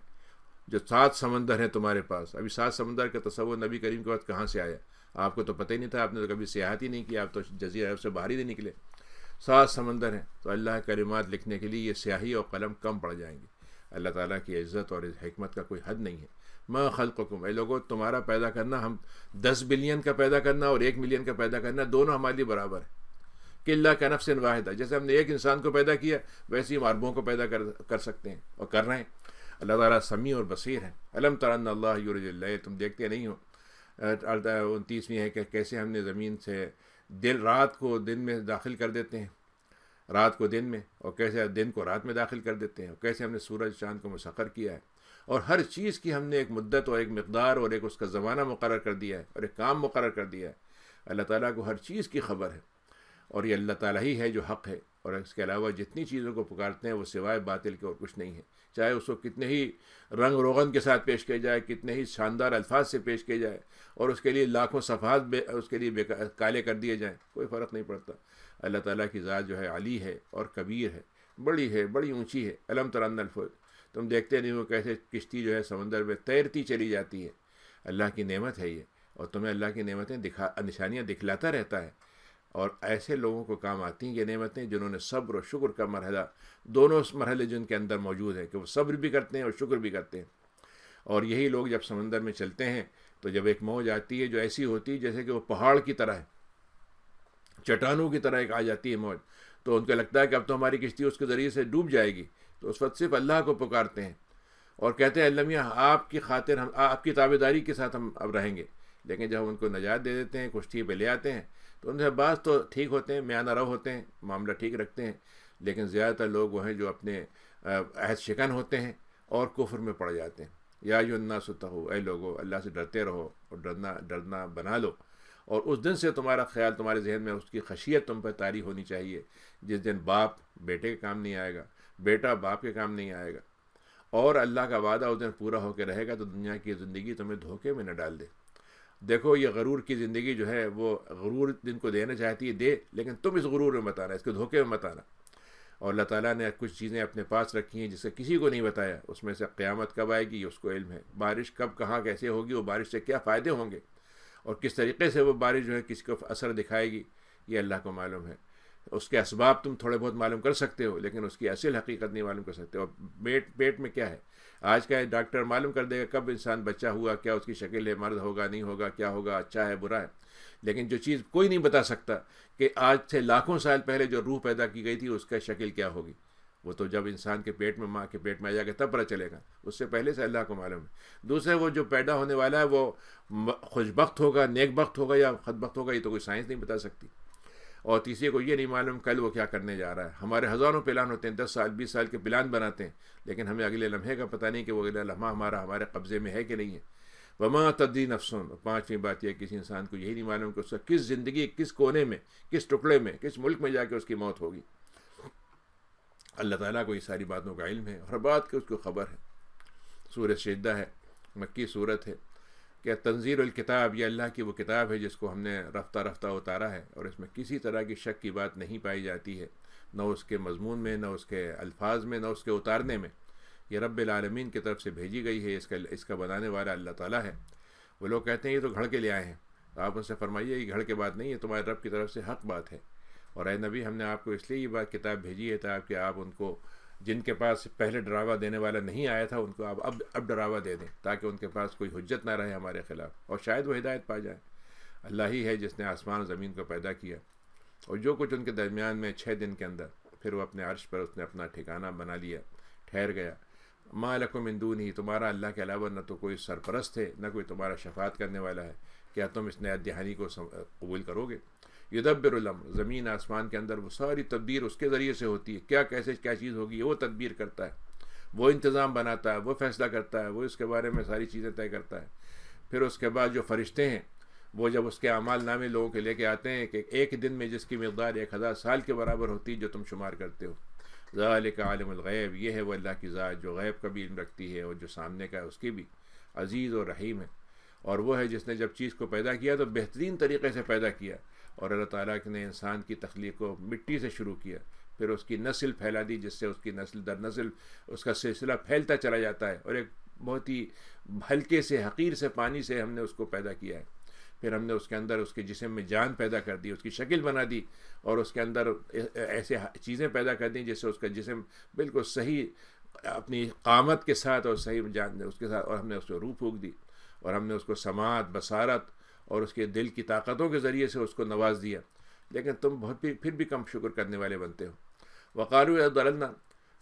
جو 7 سمندر ہیں تمہارے پاس، ابھی 7 سمندر کا تصور نبی کریم کے وقت کہاں سے آیا؟ آپ کو تو پتہ ہی نہیں تھا، آپ نے تو کبھی سیاحت ہی نہیں کی، آپ تو جزیرہ عرب سے باہر ہی نہیں نکلے۔ 7 سمندر ہیں، تو اللہ کے کلمات لکھنے کے لیے یہ سیاہی اور قلم کم پڑ جائیں گے۔ اللہ تعالیٰ کی عزت اور حکمت کا کوئی حد نہیں ہے۔ ما خلقکم، اے لوگوں تمہارا پیدا کرنا، ہم 10 بلین کا پیدا کرنا اور 1 ملین کا پیدا کرنا دونوں ہمارے لیے برابر ہے۔ کہ اللہ کا نفس واحدہ، جیسے ہم نے ایک انسان کو پیدا کیا ویسے ہی ہم اربوں کو پیدا کر سکتے ہیں اور کر رہے ہیں۔ اللہ تعالیٰ سمیع اور بصیر ہے۔ الم تر ان اللہ یولج اللیل، تم دیکھتے نہیں ہو 29ویں ہے کہ کیسے ہم نے زمین سے رات کو دن میں داخل کر دیتے ہیں، رات کو دن میں، اور کیسے دن کو رات میں داخل کر دیتے ہیں، اور کیسے ہم نے سورج چاند کو مسخر کیا ہے، اور ہر چیز کی ہم نے ایک مدت اور ایک مقدار اور ایک اس کا زمانہ مقرر کر دیا ہے اور ایک کام مقرر کر دیا ہے۔ اللہ تعالیٰ کو ہر چیز کی خبر ہے، اور یہ اللہ تعالیٰ ہی ہے جو حق ہے، اور اس کے علاوہ جتنی چیزوں کو پکارتے ہیں وہ سوائے باطل کے اور کچھ نہیں ہے، چاہے اس کو کتنے ہی رنگ روغن کے ساتھ پیش کیا جائے، کتنے ہی شاندار الفاظ سے پیش کیا جائے، اور اس کے لیے لاکھوں صفحات اس کے لیے کالے کر دیے جائیں، کوئی فرق نہیں پڑتا۔ اللہ تعالیٰ کی ذات جو ہے علی ہے اور کبیر ہے، بڑی اونچی ہے۔ الم تر ان الفلک، تم دیکھتے نہیں ہو کیسے کشتی جو ہے سمندر میں تیرتی چلی جاتی ہے۔ اللہ کی نعمت ہے یہ، اور تمہیں اللہ کی نعمتیں نشانیاں دکھلاتا رہتا ہے، اور ایسے لوگوں کو کام آتی ہیں یہ نعمتیں جنہوں نے صبر اور شکر کا مرحلہ، دونوں مرحلے جن کے اندر موجود ہیں کہ وہ صبر بھی کرتے ہیں اور شکر بھی کرتے ہیں۔ اور یہی لوگ جب سمندر میں چلتے ہیں تو جب ایک موج آتی ہے جو ایسی ہوتی ہے جیسے کہ وہ پہاڑ کی طرح ہے، چٹانوں کی طرح ایک آ جاتی ہے موج، تو ان کو لگتا ہے کہ اب تو ہماری کشتی اس کے ذریعے سے ڈوب جائے گی، تو اس وقت صرف اللہ کو پکارتے ہیں اور کہتے ہیں اللہ میاں آپ کی خاطر ہم آپ کی تابعداری کے ساتھ ہم اب رہیں گے۔ لیکن جب ان کو نجات دے دیتے ہیں، کشتی پہ لے آتے ہیں، تو ان سے بعض تو ٹھیک ہوتے ہیں، میانہ رو ہوتے ہیں، معاملہ ٹھیک رکھتے ہیں، لیکن زیادہ تر لوگ وہ ہیں جو اپنے عہد شکن ہوتے ہیں اور کفر میں پڑ جاتے ہیں۔ یا ایھا الناس اتقوا، اے لوگو اللہ سے ڈرتے رہو اور ڈرنا بنا لو، اور اس دن سے تمہارا خیال، تمہارے ذہن میں اس کی خشیت تم پر طاری ہونی چاہیے، جس دن باپ بیٹے کے کام نہیں آئے گا، بیٹا باپ کے کام نہیں آئے گا، اور اللہ کا وعدہ اس دن پورا ہو کے رہے گا، تو دنیا کی زندگی تمہیں دھوکے میں نہ ڈال دے۔ دیکھو یہ غرور کی زندگی جو ہے، وہ غرور جن کو دینا چاہتی ہے دے، لیکن تم اس غرور میں مت آنا، اس کے دھوکے میں مت آنا۔ اور اللہ تعالیٰ نے کچھ چیزیں اپنے پاس رکھی ہیں جسے کسی کو نہیں بتایا، اس میں سے قیامت کب آئے گی یہ اس کو علم ہے، بارش کب کہاں کیسے ہوگی، وہ بارش سے کیا فائدے ہوں گے، اور کس طریقے سے وہ بارش جو ہے کس کو اثر دکھائے گی، یہ اللہ کو معلوم ہے۔ اس کے اسباب تم تھوڑے بہت معلوم کر سکتے ہو، لیکن اس کی اصل حقیقت نہیں معلوم کر سکتے۔ اور پیٹ میں کیا ہے، آج کا ڈاکٹر معلوم کر دے گا کب انسان بچہ ہوا، کیا اس کی شکل ہے، مرد ہوگا نہیں ہوگا، کیا ہوگا، اچھا ہے برا ہے، لیکن جو چیز کوئی نہیں بتا سکتا کہ آج سے لاکھوں سال پہلے جو روح پیدا کی گئی تھی اس کا شکل کیا ہوگی، وہ تو جب انسان کے پیٹ میں، ماں کے پیٹ میں آ جائے گا تب پتہ چلے گا، اس سے پہلے سے اللہ کو معلوم ہے۔ دوسرے وہ جو پیدا ہونے والا ہے وہ خوش بخت ہوگا، نیک بخت ہوگا یا بدبخت ہوگا، یہ تو کوئی سائنس نہیں بتا سکتی۔ اور تیسرے کو یہ نہیں معلوم کل وہ کیا کرنے جا رہا ہے۔ ہمارے ہزاروں پلان ہوتے ہیں، 10 سال 20 سال کے پلان بناتے ہیں، لیکن ہمیں اگلے لمحے کا پتہ نہیں کہ وہ اگلا لمحہ ہمارے قبضے میں ہے کہ نہیں ہے۔ وما تدری نفس، 5ویں بات یہ کسی انسان کو یہی نہیں معلوم کہ اس کا کس زندگی، کس کونے میں، کس ٹکڑے میں، کس ملک میں جا کے اس کی موت ہوگی۔ اللہ تعالیٰ کو یہ ساری باتوں کا علم ہے، ہر بات کی اس کو خبر ہے۔ سورہ سجدہ ہے، مکی صورت ہے، کہ تنزیل الکتاب، یہ اللہ کی وہ کتاب ہے جس کو ہم نے رفتہ رفتہ اتارا ہے، اور اس میں کسی طرح کی شک کی بات نہیں پائی جاتی ہے، نہ اس کے مضمون میں، نہ اس کے الفاظ میں، نہ اس کے اتارنے میں۔ یہ رب العالمین کی طرف سے بھیجی گئی ہے، اس کا بنانے والا اللہ تعالیٰ ہے۔ وہ لوگ کہتے ہیں یہ تو گھڑ کے لے آئے ہیں، آپ ان سے فرمائیے یہ گھڑ کے بات نہیں ہے، تمہارے رب کی طرف سے حق بات ہے۔ اور اے نبی، ہم نے آپ کو اس لیے یہ بات کتاب بھیجی ہے تاکہ آپ ان کو، جن کے پاس پہلے ڈراوا دینے والا نہیں آیا تھا، ان کو آپ اب ڈراوا دے دیں، تاکہ ان کے پاس کوئی حجت نہ رہے ہمارے خلاف، اور شاید وہ ہدایت پا جائیں۔ اللہ ہی ہے جس نے آسمان و زمین کو پیدا کیا، اور جو کچھ ان کے درمیان میں 6 دن کے اندر، پھر وہ اپنے عرش پر اس نے اپنا ٹھکانہ بنا لیا، ٹھہر گیا۔ ما لکم من دونہ، تمہارا اللہ کے علاوہ نہ تو کوئی سرپرست ہے، نہ کوئی تمہارا شفاعت کرنے والا ہے، کیا تم اس نعمت دہانی کو قبول کرو گے؟ یدبر الامر، زمین آسمان کے اندر وہ ساری تدبیر اس کے ذریعے سے ہوتی ہے، کیا چیز ہوگی وہ تدبیر کرتا ہے، وہ انتظام بناتا ہے، وہ فیصلہ کرتا ہے، وہ اس کے بارے میں ساری چیزیں طے کرتا ہے۔ پھر اس کے بعد جو فرشتے ہیں وہ جب اس کے اعمال نامے لوگوں کے لے کے آتے ہیں کہ ایک دن میں جس کی مقدار 1000 سال کے برابر ہوتی جو تم شمار کرتے ہو، ذالک عالم الغیب، یہ ہے وہ اللہ کی ذات جو غیب کا بھی علم رکھتی ہے اور جو سامنے کا ہے اس کی بھی، عزیز اور رحیم ہے، اور وہ ہے جس نے جب چیز کو پیدا کیا تو بہترین طریقے سے پیدا کیا، اور اللہ تعالیٰ نے انسان کی تخلیق کو مٹی سے شروع کیا، پھر اس کی نسل پھیلا دی جس سے اس کی نسل در نسل اس کا سلسلہ پھیلتا چلا جاتا ہے، اور ایک بہت ہی ہلکے سے حقیر سے پانی سے ہم نے اس کو پیدا کیا ہے، پھر ہم نے اس کے اندر اس کے جسم میں جان پیدا کر دی، اس کی شکل بنا دی، اور اس کے اندر ایسے چیزیں پیدا کر دیں جس سے اس کا جسم بالکل صحیح اپنی قامت کے ساتھ اور صحیح جان اس کے ساتھ، اور ہم نے اس کو روح پھونک دی، اور ہم نے اس کو سماعت، بصارت اور اس کے دل کی طاقتوں کے ذریعے سے اس کو نواز دیا، لیکن تم پھر بھی کم شکر کرنے والے بنتے ہو۔ وقالوا ضللنا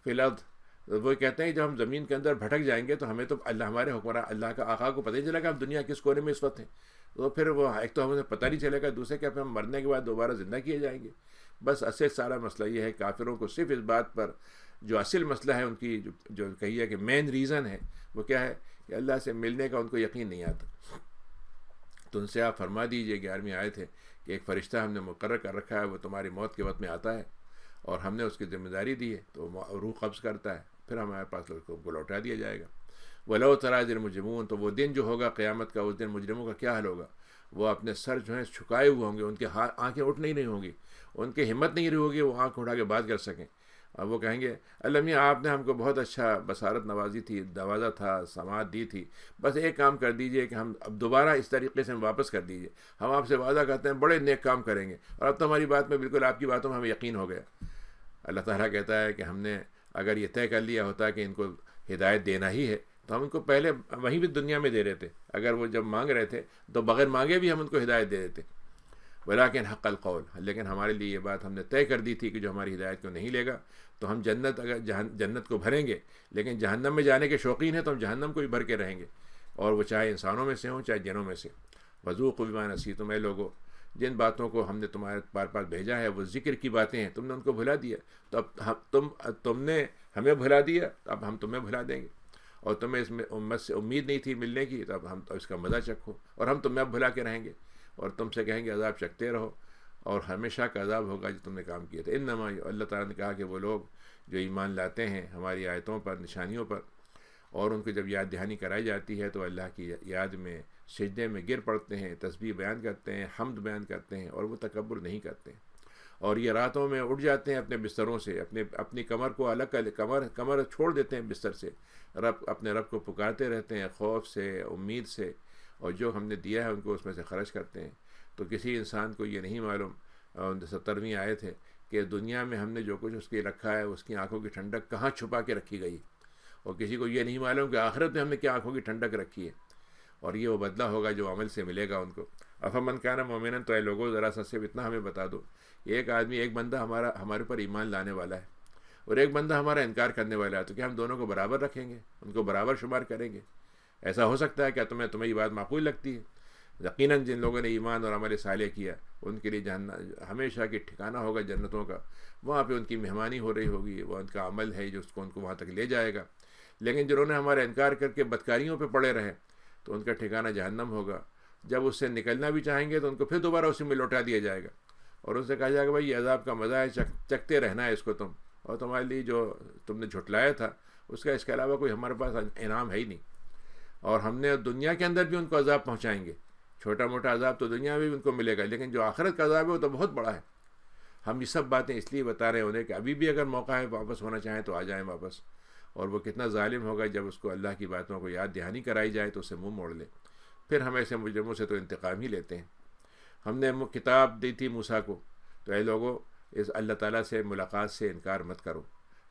فی الارض، وہ کہتے ہیں جب ہم زمین کے اندر بھٹک جائیں گے تو ہمیں تو اللہ ہمارے حکمراں اللہ کا آقا کو پتہ ہی چلے گا ہم دنیا کس کونے میں اس وقت ہیں، تو پھر وہ ایک تو ہمیں پتہ نہیں چلے گا، دوسرے کہ ہم مرنے کے بعد دوبارہ زندہ کیے جائیں گے۔ بس اصل سارا مسئلہ یہ ہے، کافروں کو صرف اس بات پر جو اصل مسئلہ ہے ان کی جو کہیے کہ مین ریزن ہے وہ کیا ہے کہ اللہ سے ملنے کا ان کو یقین نہیں آتا۔ تو ان سے آپ فرما دیجئے 11ویں آیت ہے کہ ایک فرشتہ ہم نے مقرر کر رکھا ہے، وہ تمہاری موت کے وقت میں آتا ہے اور ہم نے اس کی ذمہ داری دی ہے، تو روح قبض کرتا ہے، پھر ہمارے پاس اس کو لوٹا دیا جائے گا۔ وَلَوْ تَرَىٰ إِذِ الْمُجْرِمُونَ، تو وہ دن جو ہوگا قیامت کا، اس دن مجرموں کا کیا حال ہوگا، وہ اپنے سر جو ہیں جھکائے ہوئے ہوں گے، ان کے آنکھیں اٹھ نہیں رہی ہوں گی، ان کی ہمت نہیں رہی ہوگی وہ آنکھ اٹھا کے بات کر سکیں، اور وہ کہیں گے اللہ میاں آپ نے ہم کو بہت اچھا بصارت نوازی تھی، نوازا تھا، سماعت دی تھی، بس ایک کام کر دیجئے کہ ہم اب دوبارہ اس طریقے سے ہم واپس کر دیجئے، ہم آپ سے وعدہ کرتے ہیں بڑے نیک کام کریں گے، اور اب تو ہماری بات میں بالکل آپ کی باتوں میں ہمیں یقین ہو گیا۔ اللہ تعالیٰ کہتا ہے کہ ہم نے اگر یہ طے کر لیا ہوتا کہ ان کو ہدایت دینا ہی ہے تو ہم ان کو پہلے وہیں بھی دنیا میں دے دیتے، اگر وہ جب مانگ رہے تھے تو بغیر مانگے بھی ہم ان کو ہدایت دے دیتے، ولیکن حق القول، لیکن ہمارے لیے یہ بات ہم نے طے کر دی تھی کہ جو ہماری ہدایت کو نہیں لے گا تو ہم جنت کو بھریں گے، لیکن جہنم میں جانے کے شوقین ہیں تو ہم جہنم کو بھی بھر کے رہیں گے، اور وہ چاہے انسانوں میں سے ہوں چاہے جنوں میں سے۔ وذوقوا بما نسیتم، اے لوگو جن باتوں کو ہم نے تمہارے پاس بھیجا ہے وہ ذکر کی باتیں ہیں، تم نے ان کو بھلا دیا، تو اب تم نے ہمیں بھلا دیا، اب ہم تمہیں بھلا دیں گے، اور تمہیں اس میں امت سے امید نہیں تھی ملنے کی، تو اب ہم اس کا مزہ چکھو، اور ہم تمہیں اب بھلا کے رہیں گے، اور تم سے کہیں گے عذاب چکھتے رہو، اور ہمیشہ کا عذاب ہوگا جو تم نے کام کیا تھا۔ انما، اللہ تعالیٰ نے کہا کہ وہ لوگ جو ایمان لاتے ہیں ہماری آیتوں پر، نشانیوں پر، اور ان کو جب یاد دہانی کرائی جاتی ہے تو اللہ کی یاد میں سجدے میں گر پڑتے ہیں، تسبیح بیان کرتے ہیں، حمد بیان کرتے ہیں، اور وہ تکبر نہیں کرتے ہیں، اور یہ راتوں میں اٹھ جاتے ہیں اپنے بستروں سے، اپنی کمر کو الگ کر کمر چھوڑ دیتے ہیں بستر سے، اپنے رب کو پکارتے رہتے ہیں خوف سے، امید سے، اور جو ہم نے دیا ہے ان کو اس میں سے خرچ کرتے ہیں۔ تو کسی انسان کو یہ نہیں معلوم، 70ویں آیت ہے، کہ دنیا میں ہم نے جو کچھ اس کی رکھا ہے اس کی آنکھوں کی ٹھنڈک کہاں چھپا کے رکھی گئی، اور کسی کو یہ نہیں معلوم کہ آخرت میں ہم نے کیا آنکھوں کی ٹھنڈک رکھی ہے، اور یہ وہ بدلہ ہوگا جو عمل سے ملے گا ان کو۔ افمن کان مومنا، تو اے لوگوں ذرا سا صرف اتنا ہمیں بتا دو، ایک آدمی، ایک بندہ ہمارے پر ایمان لانے والا ہے اور ایک بندہ ہمارا انکار کرنے والا ہے، تو کیا ہم دونوں کو برابر رکھیں گے، ان کو برابر شمار کریں گے؟ ایسا ہو سکتا ہے؟ کیا تمہیں یہ بات معقول لگتی ہے؟ یقیناً جن لوگوں نے ایمان اور عمل صالح کیا ان کے لیے ہمیشہ کی ٹھکانہ ہوگا جنتوں کا، وہاں پہ ان کی مہمانی ہو رہی ہوگی، وہ ان کا عمل ہے جو اس کو ان کو وہاں تک لے جائے گا۔ لیکن جنہوں نے ہمارا انکار کر کے بدکاریوں پہ پڑے رہے تو ان کا ٹھکانہ جہنم ہوگا، جب اس سے نکلنا بھی چاہیں گے تو ان کو پھر دوبارہ اسی میں لوٹا دیا جائے گا، اور ان سے کہا جائے گا بھائی یہ عذاب کا مزہ ہے، چکھتے رہنا ہے اس کو تم، اور تمہارے لیے جو تم نے جھٹلایا تھا اس کا اس کے علاوہ کوئی ہمارے پاس انعام ہے ہی نہیں، اور ہم نے دنیا کے اندر بھی ان کو عذاب پہنچائیں گے، چھوٹا موٹا عذاب تو دنیا میں بھی ان کو ملے گا، لیکن جو آخرت کا عذاب ہے وہ تو بہت بڑا ہے۔ ہم یہ سب باتیں اس لیے بتا رہے ہیں انہیں کہ ابھی بھی اگر موقع ہے واپس ہونا چاہیں تو آ جائیں واپس، اور وہ کتنا ظالم ہوگا جب اس کو اللہ کی باتوں کو یاد دہانی کرائی جائے تو اسے منہ موڑ لے، پھر ہم ایسے مجرموں سے تو انتقام ہی لیتے ہیں۔ ہم نے کتاب دی تھی موسیٰ کو، تو اے لوگوں اس اللہ تعالیٰ سے ملاقات سے انکار مت کرو۔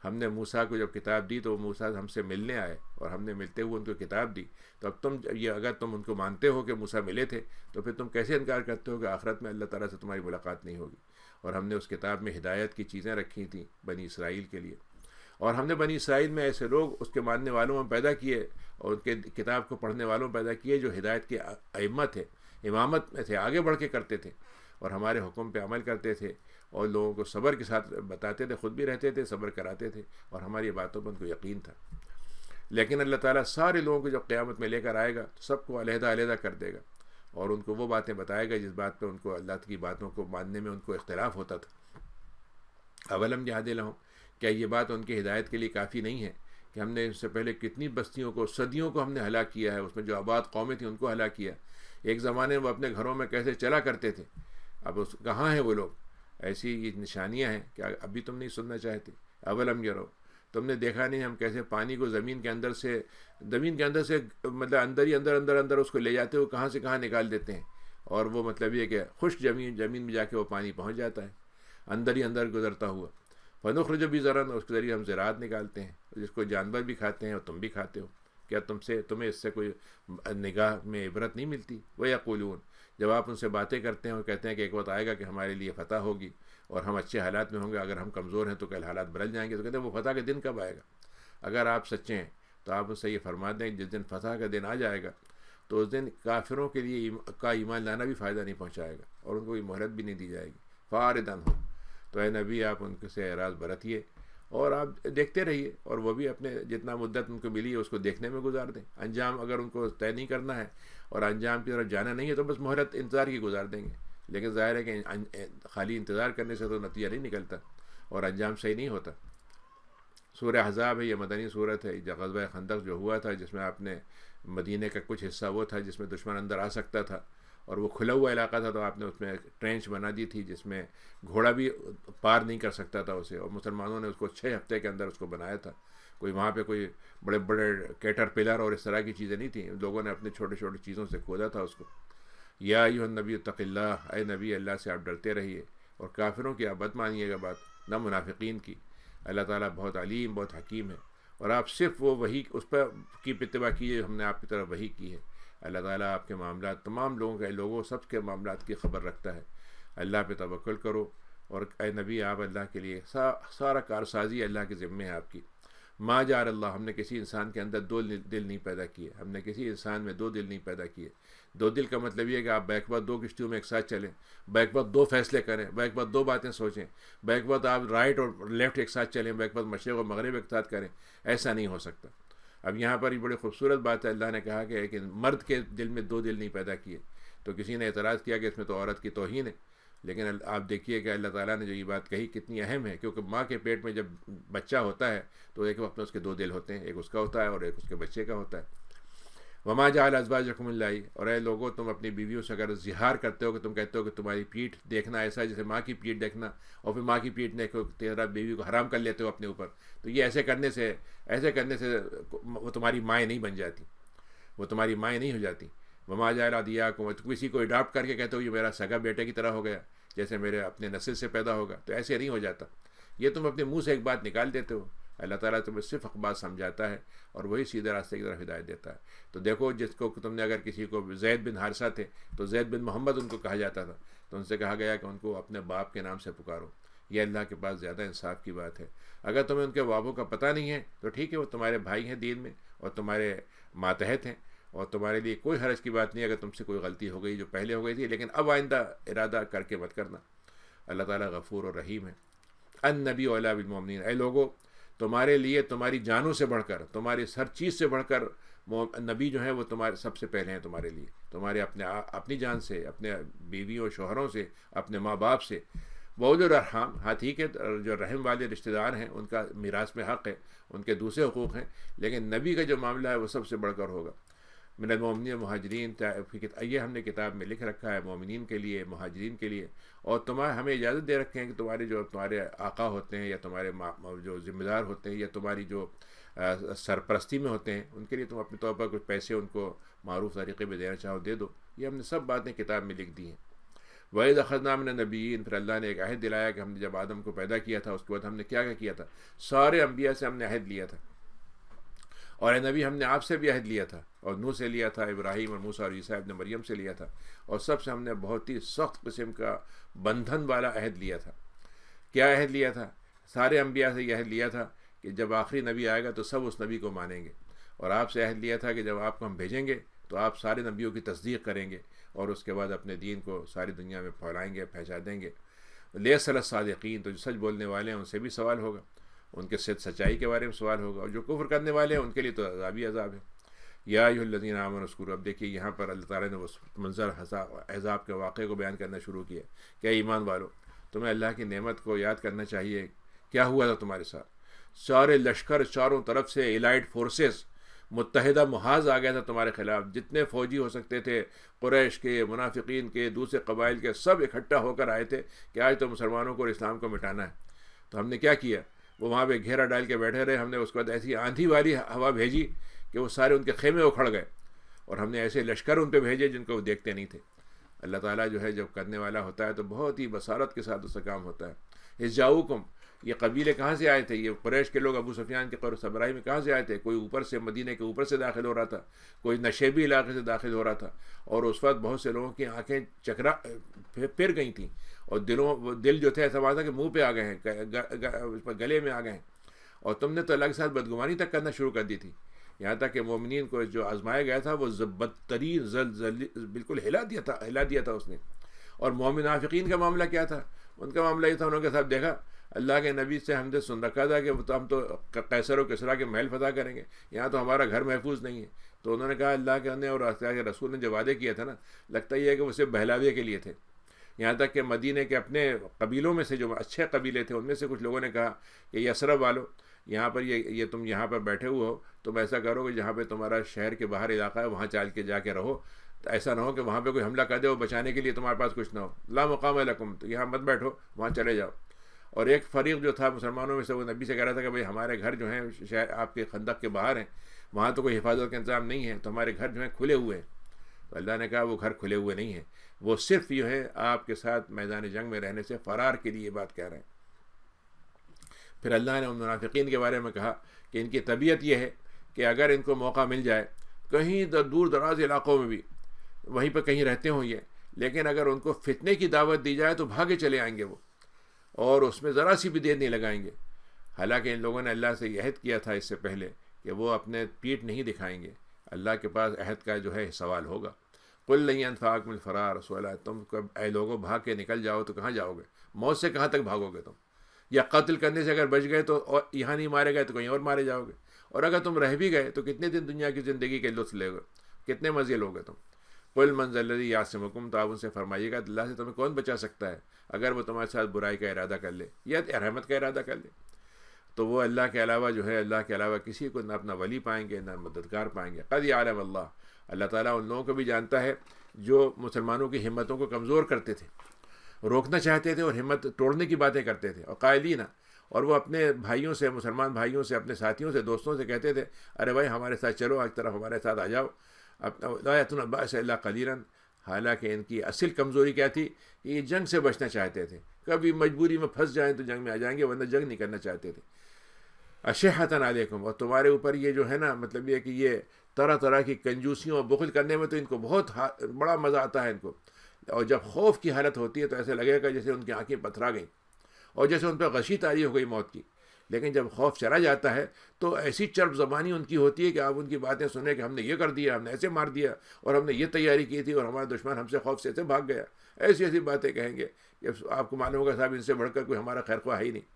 ہم نے موسیٰ کو جب کتاب دی تو موسیٰ ہم سے ملنے آئے اور ہم نے ملتے ہوئے ان کو کتاب دی، تو اب اگر تم ان کو مانتے ہو کہ موسیٰ ملے تھے تو پھر تم کیسے انکار کرتے ہو کہ آخرت میں اللہ تعالیٰ سے تمہاری ملاقات نہیں ہوگی؟ اور ہم نے اس کتاب میں ہدایت کی چیزیں رکھی تھیں بنی اسرائیل کے لیے، اور ہم نے بنی اسرائیل میں ایسے لوگ اس کے ماننے والوں میں پیدا کیے اور ان کے کتاب کو پڑھنے والوں میں پیدا کیے جو ہدایت کے ائمہ تھے، امامت میں تھے، آگے بڑھ کے کرتے تھے اور ہمارے حکم پہ عمل کرتے تھے، اور لوگوں کو صبر کے ساتھ بتاتے تھے، خود بھی رہتے تھے، صبر کراتے تھے، اور ہماری باتوں پر ان کو یقین تھا۔ لیکن اللہ تعالیٰ سارے لوگوں کو جب قیامت میں لے کر آئے گا تو سب کو علیحدہ علیحدہ کر دے گا، اور ان کو وہ باتیں بتائے گا جس بات پہ ان کو اللہ کی باتوں کو ماننے میں ان کو اختلاف ہوتا تھا۔ اولم یہد لہم، کیا یہ بات ان کی ہدایت کے لیے کافی نہیں ہے کہ ہم نے اس سے پہلے کتنی بستیوں کو، صدیوں کو ہم نے ہلاک کیا ہے، اس میں جو آباد قومیں تھیں ان کو ہلاک کیا۔ ایک زمانے میں وہ اپنے گھروں میں کیسے چلا کرتے تھے، اب کہاں ہیں وہ لوگ؟ ایسی یہ نشانیاں ہیں کہ ابھی تم نہیں سننا چاہتے۔ اولم یرو، تم نے دیکھا نہیں ہم کیسے پانی کو زمین کے اندر سے مطلب اندر ہی اندر اس کو لے جاتے ہوئے کہاں سے کہاں نکال دیتے ہیں، اور وہ مطلب یہ کہ خشک زمین میں جا کے وہ پانی پہنچ جاتا ہے اندر ہی اندر گزرتا ہوا۔ فنخرج بھی زرعا، اس کے ذریعے ہم زراعت نکالتے ہیں جس کو جانور بھی کھاتے ہیں اور تم بھی کھاتے ہو۔ کیا تمہیں اس سے کوئی نگاہ میں عبرت نہیں ملتی؟ وہ یقولون، جب آپ ان سے باتیں کرتے ہیں اور کہتے ہیں کہ ایک وقت آئے گا کہ ہمارے لیے فتح ہوگی اور ہم اچھے حالات میں ہوں گے، اگر ہم کمزور ہیں تو کل حالات بدل جائیں گے، تو کہتے ہیں وہ فتح کا دن کب آئے گا؟ اگر آپ سچے ہیں تو آپ اس سے یہ فرما دیں کہ جس دن فتح کا دن آ جائے گا تو اس دن کافروں کے لیے کا ایمان لانا بھی فائدہ نہیں پہنچائے گا اور ان کو کوئی مہلت بھی نہیں دی جائے گی۔ فاردن ہو، تو اے نبی آپ ان سے اعراض برتیے اور آپ دیکھتے رہیے، اور وہ بھی اپنے جتنا مدت ان کو ملی ہے اس کو دیکھنے میں گزار دیں۔ انجام اگر ان کو طے نہیں کرنا ہے اور انجام کی طرف جانا نہیں ہے تو بس مہلت انتظار کی گزار دیں گے، لیکن ظاہر ہے کہ خالی انتظار کرنے سے تو نتیجہ نہیں نکلتا اور انجام صحیح نہیں ہوتا۔ سورہ احزاب ہے، یہ مدنی صورت ہے، جو غزوہ خندق جو ہوا تھا جس میں آپ نے مدینہ کا کچھ حصہ وہ تھا جس میں دشمن اندر آ سکتا تھا اور وہ کھلا ہوا علاقہ تھا، تو آپ نے اس میں ٹرینچ بنا دی تھی جس میں گھوڑا بھی پار نہیں کر سکتا تھا اسے، اور مسلمانوں نے اس کو 6 ہفتے کے اندر اس کو بنایا تھا۔ کوئی وہاں پہ کوئی بڑے بڑے کیٹر پلر اور اس طرح کی چیزیں نہیں تھیں، لوگوں نے اپنے چھوٹے چھوٹے چیزوں سے کھودا تھا اس کو۔ یا ایھا النبی اتق اللہ، اے نبی اللہ سے آپ ڈرتے رہیے اور کافروں کی آپ مت مانیے گا بات، نہ منافقین کی۔ اللہ تعالیٰ بہت علیم بہت حکیم ہے، اور آپ صرف وہ وحی اس پر کی اتباع کیجیے، ہم نے آپ کی طرف وحی کی ہے۔ اللہ تعالیٰ آپ کے معاملات، تمام لوگوں سب کے معاملات کی خبر رکھتا ہے۔ اللہ پہ توکل کرو، اور اے نبی آپ اللہ کے لیے سارا کارسازی اللہ کے ذمے ہے آپ کی۔ ما جعل اللہ، ہم نے کسی انسان کے اندر 2 دل نہیں پیدا کیے، ہم نے کسی انسان میں 2 دل نہیں پیدا کیے۔ 2 دل کا مطلب یہ ہے کہ آپ بیک وقت 2 کشتیوں میں ایک ساتھ چلیں، بیک وقت 2 فیصلے کریں، بیک وقت 2 باتیں سوچیں، بیک وقت آپ رائٹ اور لیفٹ ایک ساتھ چلیں، بیک وقت مشرق اور مغرب ایک ساتھ کریں، ایسا نہیں ہو سکتا۔ اب یہاں پر یہ بڑی خوبصورت بات ہے، اللہ نے کہا کہ مرد کے دل میں 2 دل نہیں پیدا کیے، تو کسی نے اعتراض کیا کہ اس میں تو عورت کی توہین ہے، لیکن آپ دیکھیے کہ اللہ تعالیٰ نے جو یہ بات کہی کتنی اہم ہے، کیونکہ ماں کے پیٹ میں جب بچہ ہوتا ہے تو ایک وقت میں اس کے 2 دل ہوتے ہیں، ایک اس کا ہوتا ہے اور ایک اس کے بچے کا ہوتا ہے۔ وما جعل ازواجکم اللہ، اور اے لوگوں تم اپنی بیویوں سے اگر زہار کرتے ہو کہ تم کہتے ہو کہ تمہاری پیٹھ دیکھنا ایسا ہے جیسے ماں کی پیٹھ دیکھنا، اور پھر ماں کی پیٹھ دیکھو تیرا بیوی کو حرام کر لیتے ہو اپنے اوپر، تو یہ ایسے کرنے سے وہ تمہاری مائیں نہیں بن جاتی، وہ تمہاری مائیں نہیں ہو جاتی۔ وما جعل ادعیاکم، کسی کو اڈاپٹ کر کے کہتے ہو یہ میرا سگا بیٹے کی طرح ہو گیا، جیسے میرے اپنے نسل سے پیدا ہوگا، تو ایسے نہیں ہو جاتا، یہ تم اپنے منہ سے ایک بات نکال دیتے ہو۔ اللہ تعالیٰ تمہیں صرف حق بات سمجھاتا ہے اور وہی سیدھے راستے کی طرف ہدایت دیتا ہے۔ تو دیکھو جس کو تم نے، اگر کسی کو زید بن حارثہ تھے تو زید بن محمد ان کو کہا جاتا تھا، تو ان سے کہا گیا کہ ان کو اپنے باپ کے نام سے پکارو، یہ اللہ کے پاس زیادہ انصاف کی بات ہے۔ اگر تمہیں ان کے بابوں کا پتہ نہیں ہے تو ٹھیک ہے، وہ تمہارے بھائی ہیں دین میں اور تمہارے ماتحت ہیں، اور تمہارے لیے کوئی حرج کی بات نہیں اگر تم سے کوئی غلطی ہو گئی جو پہلے ہو گئی تھی، لیکن اب آئندہ ارادہ کر کے مت کرنا۔ اللہ تعالیٰ غفور اور رحیم ہے۔ النبی اولیٰ بالمؤمنین، اے لوگو تمہارے لیے تمہاری جانوں سے بڑھ کر، تمہاری ہر چیز سے بڑھ کر نبی جو ہیں وہ تمہارے سب سے پہلے ہیں، تمہارے لیے، تمہارے اپنی جان سے، اپنے بیویوں شوہروں سے، اپنے ماں باپ سے۔ وَأُولُو الْأَرْحَامِ، ہاں ٹھیک ہے جو رحم والے رشتہ دار ہیں ان کا میراث میں حق ہے، ان کے دوسرے حقوق ہیں، لیکن نبی کا جو معاملہ ہے وہ سب سے بڑھ کر ہوگا۔ من المؤمنین مہاجرین، یہ ہم نے کتاب میں لکھ رکھا ہے مومنین کے لیے، مہاجرین کے لیے، اور ہمیں اجازت دے رکھے ہیں کہ تمہارے آقا ہوتے ہیں یا تمہارے جو ذمہ دار ہوتے ہیں یا تمہاری جو سرپرستی میں ہوتے ہیں، ان کے لیے تم اپنے طور پر کچھ پیسے ان کو معروف طریقے میں دینا چاہو دے دو، یہ ہم نے سب باتیں کتاب میں لکھ دی ہیں۔ وَإِذْ أَخَذْنَا مِنَ النَّبِيِّينَ، پھر اللہ نے ایک عہد دلایا کہ ہم نے جب آدم کو پیدا کیا تھا اس کے بعد ہم نے کیا کیا تھا، سارے انبیاء سے ہم نے عہد لیا تھا، اور اے نبی ہم نے آپ سے بھی عہد لیا تھا، اور نوح سے لیا تھا، ابراہیم اور موسیٰ اور عیسیٰ ابن مریم سے لیا تھا، اور سب سے ہم نے بہت ہی سخت قسم کا بندھن والا عہد لیا تھا۔ کیا عہد لیا تھا؟ سارے انبیاء سے یہ عہد لیا تھا کہ جب آخری نبی آئے گا تو سب اس نبی کو مانیں گے، اور آپ سے عہد لیا تھا کہ جب آپ کو ہم بھیجیں گے تو آپ سارے نبیوں کی تصدیق کریں گے اور اس کے بعد اپنے دین کو ساری دنیا میں پھیلائیں گے، پہنچا دیں گے۔ لیسأل الصادقین، تو جو سچ بولنے والے ہیں ان سے بھی سوال ہوگا، ان کے سچائی کے بارے میں سوال ہوگا، اور جو کفر کرنے والے ہیں ان کے لیے تو عذاب ہی عذاب ہے۔ یا ایھا الذین آمنوا اذکروا، اب دیکھیے یہاں پر اللہ تعالیٰ نے وہ منظر احزاب کے واقعے کو بیان کرنا شروع کیا کہ ایمان والو تمہیں اللہ کی نعمت کو یاد کرنا چاہیے، کیا ہوا تھا تمہارے ساتھ، سارے لشکر چاروں طرف سے الائٹ فورسز متحدہ محاذ آ گیا تھا تمہارے خلاف، جتنے فوجی ہو سکتے تھے قریش کے، منافقین کے، دوسرے قبائل کے، سب اکٹھا ہو کر آئے تھے کہ آج تو مسلمانوں کو اور اسلام کو مٹانا ہے۔ تو ہم نے کیا کیا، وہ وہاں پہ گھیرا ڈال کے بیٹھے رہے، ہم نے اس کے بعد ایسی آندھی والی ہوا بھیجی کہ وہ سارے ان کے خیمے اکھڑ گئے، اور ہم نے ایسے لشکر ان پہ بھیجے جن کو وہ دیکھتے نہیں تھے۔ اللہ تعالیٰ جو ہے جب کرنے والا ہوتا ہے تو بہت ہی بصارت کے ساتھ اس کا کام ہوتا ہے۔ اذ جاؤکم، یہ قبیلے کہاں سے آئے تھے، یہ قریش کے لوگ ابو سفیان کے قور صبرائی میں کہاں سے آئے تھے، کوئی اوپر سے مدینے کے اوپر سے داخل ہو رہا تھا، کوئی نشیبی علاقے سے داخل ہو رہا تھا، اور اس وقت بہت سے لوگوں کی آنکھیں پھر گئی تھیں، اور دل جو تھے ایسا ہوا تھا کہ منہ پہ آ گئے ہیں، گلے میں آ گئے ہیں، اور تم نے تو اللہ کے ساتھ بدگمانی تک کرنا شروع کر دی تھی، یہاں تک کہ مومنین کو جو آزمایا گیا تھا وہ بدترین بالکل ہلا دیا تھا اس نے۔ اور منافقین کا معاملہ کیا تھا، ان کا معاملہ یہ تھا، انہوں نے صاحب دیکھا اللہ کے نبی سے ہم نے سن رکھا تھا کہ ہم تو قیصر و کسریٰ کے محل فتح کریں گے، یہاں تو ہمارا گھر محفوظ نہیں ہے۔ تو انہوں نے کہا اللہ کے نے اور اللہ کے رسول نے جو وعدے کیا تھا نا، لگتا یہ ہے کہ وہ صرف بہلاوے کے لیے تھے۔ یہاں تک کہ مدینے کے اپنے قبیلوں میں سے جو اچھے قبیلے تھے ان میں سے کچھ لوگوں نے کہا کہ یثرب والو، یہاں پر یہ تم یہاں پر بیٹھے ہوئے ہو، تم ایسا کرو کہ جہاں پہ تمہارا شہر کے باہر علاقہ ہے وہاں چال کے جا کے رہو، تو ایسا نہ ہو کہ وہاں پہ کوئی حملہ کر دے اور بچانے کے لیے تمہارے پاس کچھ نہ ہو، لا مقام لکم، تو یہاں مت بیٹھو، وہاں چلے جاؤ۔ اور ایک فریق جو تھا مسلمانوں میں سے وہ نبی سے کہہ رہا تھا کہ بھائی ہمارے گھر جو ہیں شہر آپ کے خندق کے باہر ہیں، وہاں تو کوئی حفاظت کا انتظام نہیں ہے، تو ہمارے گھر جو ہیں کھلے ہوئے ہیں۔ تو اللہ نے کہا وہ گھر کھلے ہوئے نہیں ہیں، وہ صرف جو ہے آپ کے ساتھ میدان جنگ میں رہنے سے فرار کے لیے یہ بات کہہ رہے ہیں۔ پھر اللہ نے ان منافقین کے بارے میں کہا کہ ان کی طبیعت یہ ہے کہ اگر ان کو موقع مل جائے کہیں دور دراز علاقوں میں بھی وہیں پہ کہیں رہتے ہوں یہ، لیکن اگر ان کو فتنے کی دعوت دی جائے تو بھاگے چلے آئیں گے وہ، اور اس میں ذرا سی بھی دیر نہیں لگائیں گے۔ حالانکہ ان لوگوں نے اللہ سے یہ عہد کیا تھا اس سے پہلے کہ وہ اپنے پیٹھ نہیں دکھائیں گے، اللہ کے پاس عہد کا جو ہے سوال ہوگا۔ قل لن ينفعكم الفرار رسولا، تم اے لوگوں بھاگ کے نکل جاؤ تو کہاں جاؤ گے، موت سے کہاں تک بھاگو گے تم، یا قتل کرنے سے اگر بچ گئے تو یہاں نہیں مارے گئے تو کہیں اور مارے جاؤ گے، اور اگر تم رہ بھی گئے تو کتنے دن دنیا کی زندگی کے لطف لے گے، کتنے مزے لوگے تم۔ قل من ذا الذی یعصمکم، تو آپ ان سے فرمائیے گا اللہ سے تمہیں کون بچا سکتا ہے اگر وہ تمہارے ساتھ برائی کا ارادہ کر لے یا رحمت کا ارادہ کر لے۔ تو وہ اللہ کے علاوہ جو ہے، اللہ کے علاوہ کسی کو نہ اپنا ولی پائیں گے نہ مددگار پائیں گے۔ قد یعلم اللہ، اللہ تعالیٰ ان لوگوں کو بھی جانتا ہے جو مسلمانوں کی ہمتوں کو کمزور کرتے تھے، روکنا چاہتے تھے اور ہمت توڑنے کی باتیں کرتے تھے، اور قائلین، اور وہ اپنے بھائیوں سے، مسلمان بھائیوں سے، اپنے ساتھیوں سے، دوستوں سے کہتے تھے ارے بھائی ہمارے ساتھ چلو، ایک طرف ہمارے ساتھ آ جاؤ، لا یأتون البأس الا قلیلا۔ حالانکہ ان کی اصل کمزوری کیا تھی کہ یہ جنگ سے بچنا چاہتے تھے، کبھی مجبوری میں پھنس جائیں تو جنگ میں آ جائیں گے، ورنہ جنگ نہیں کرنا چاہتے تھے۔ اشحۃ علیکم، اور تمہارے اوپر یہ جو ہے نا، مطلب یہ کہ یہ طرح طرح کی کنجوسیوں اور بخل کرنے میں تو ان کو بہت بڑا مزہ آتا ہے ان کو، اور جب خوف کی حالت ہوتی ہے تو ایسے لگے گا جیسے ان کی آنکھیں پتھرا گئیں اور جیسے ان پہ غشی طاری ہو گئی موت کی۔ لیکن جب خوف چلا جاتا ہے تو ایسی چرب زبانی ان کی ہوتی ہے کہ آپ ان کی باتیں سنیں کہ ہم نے یہ کر دیا، ہم نے ایسے مار دیا، اور ہم نے یہ تیاری کی تھی، اور ہمارا دشمن ہم سے خوف سے ایسے بھاگ گیا، ایسی باتیں کہیں گے کہ آپ کو معلوم ہوگا صاحب ان سے بڑھ کر کوئی ہمارا خیر خواہ ہے ہی نہیں۔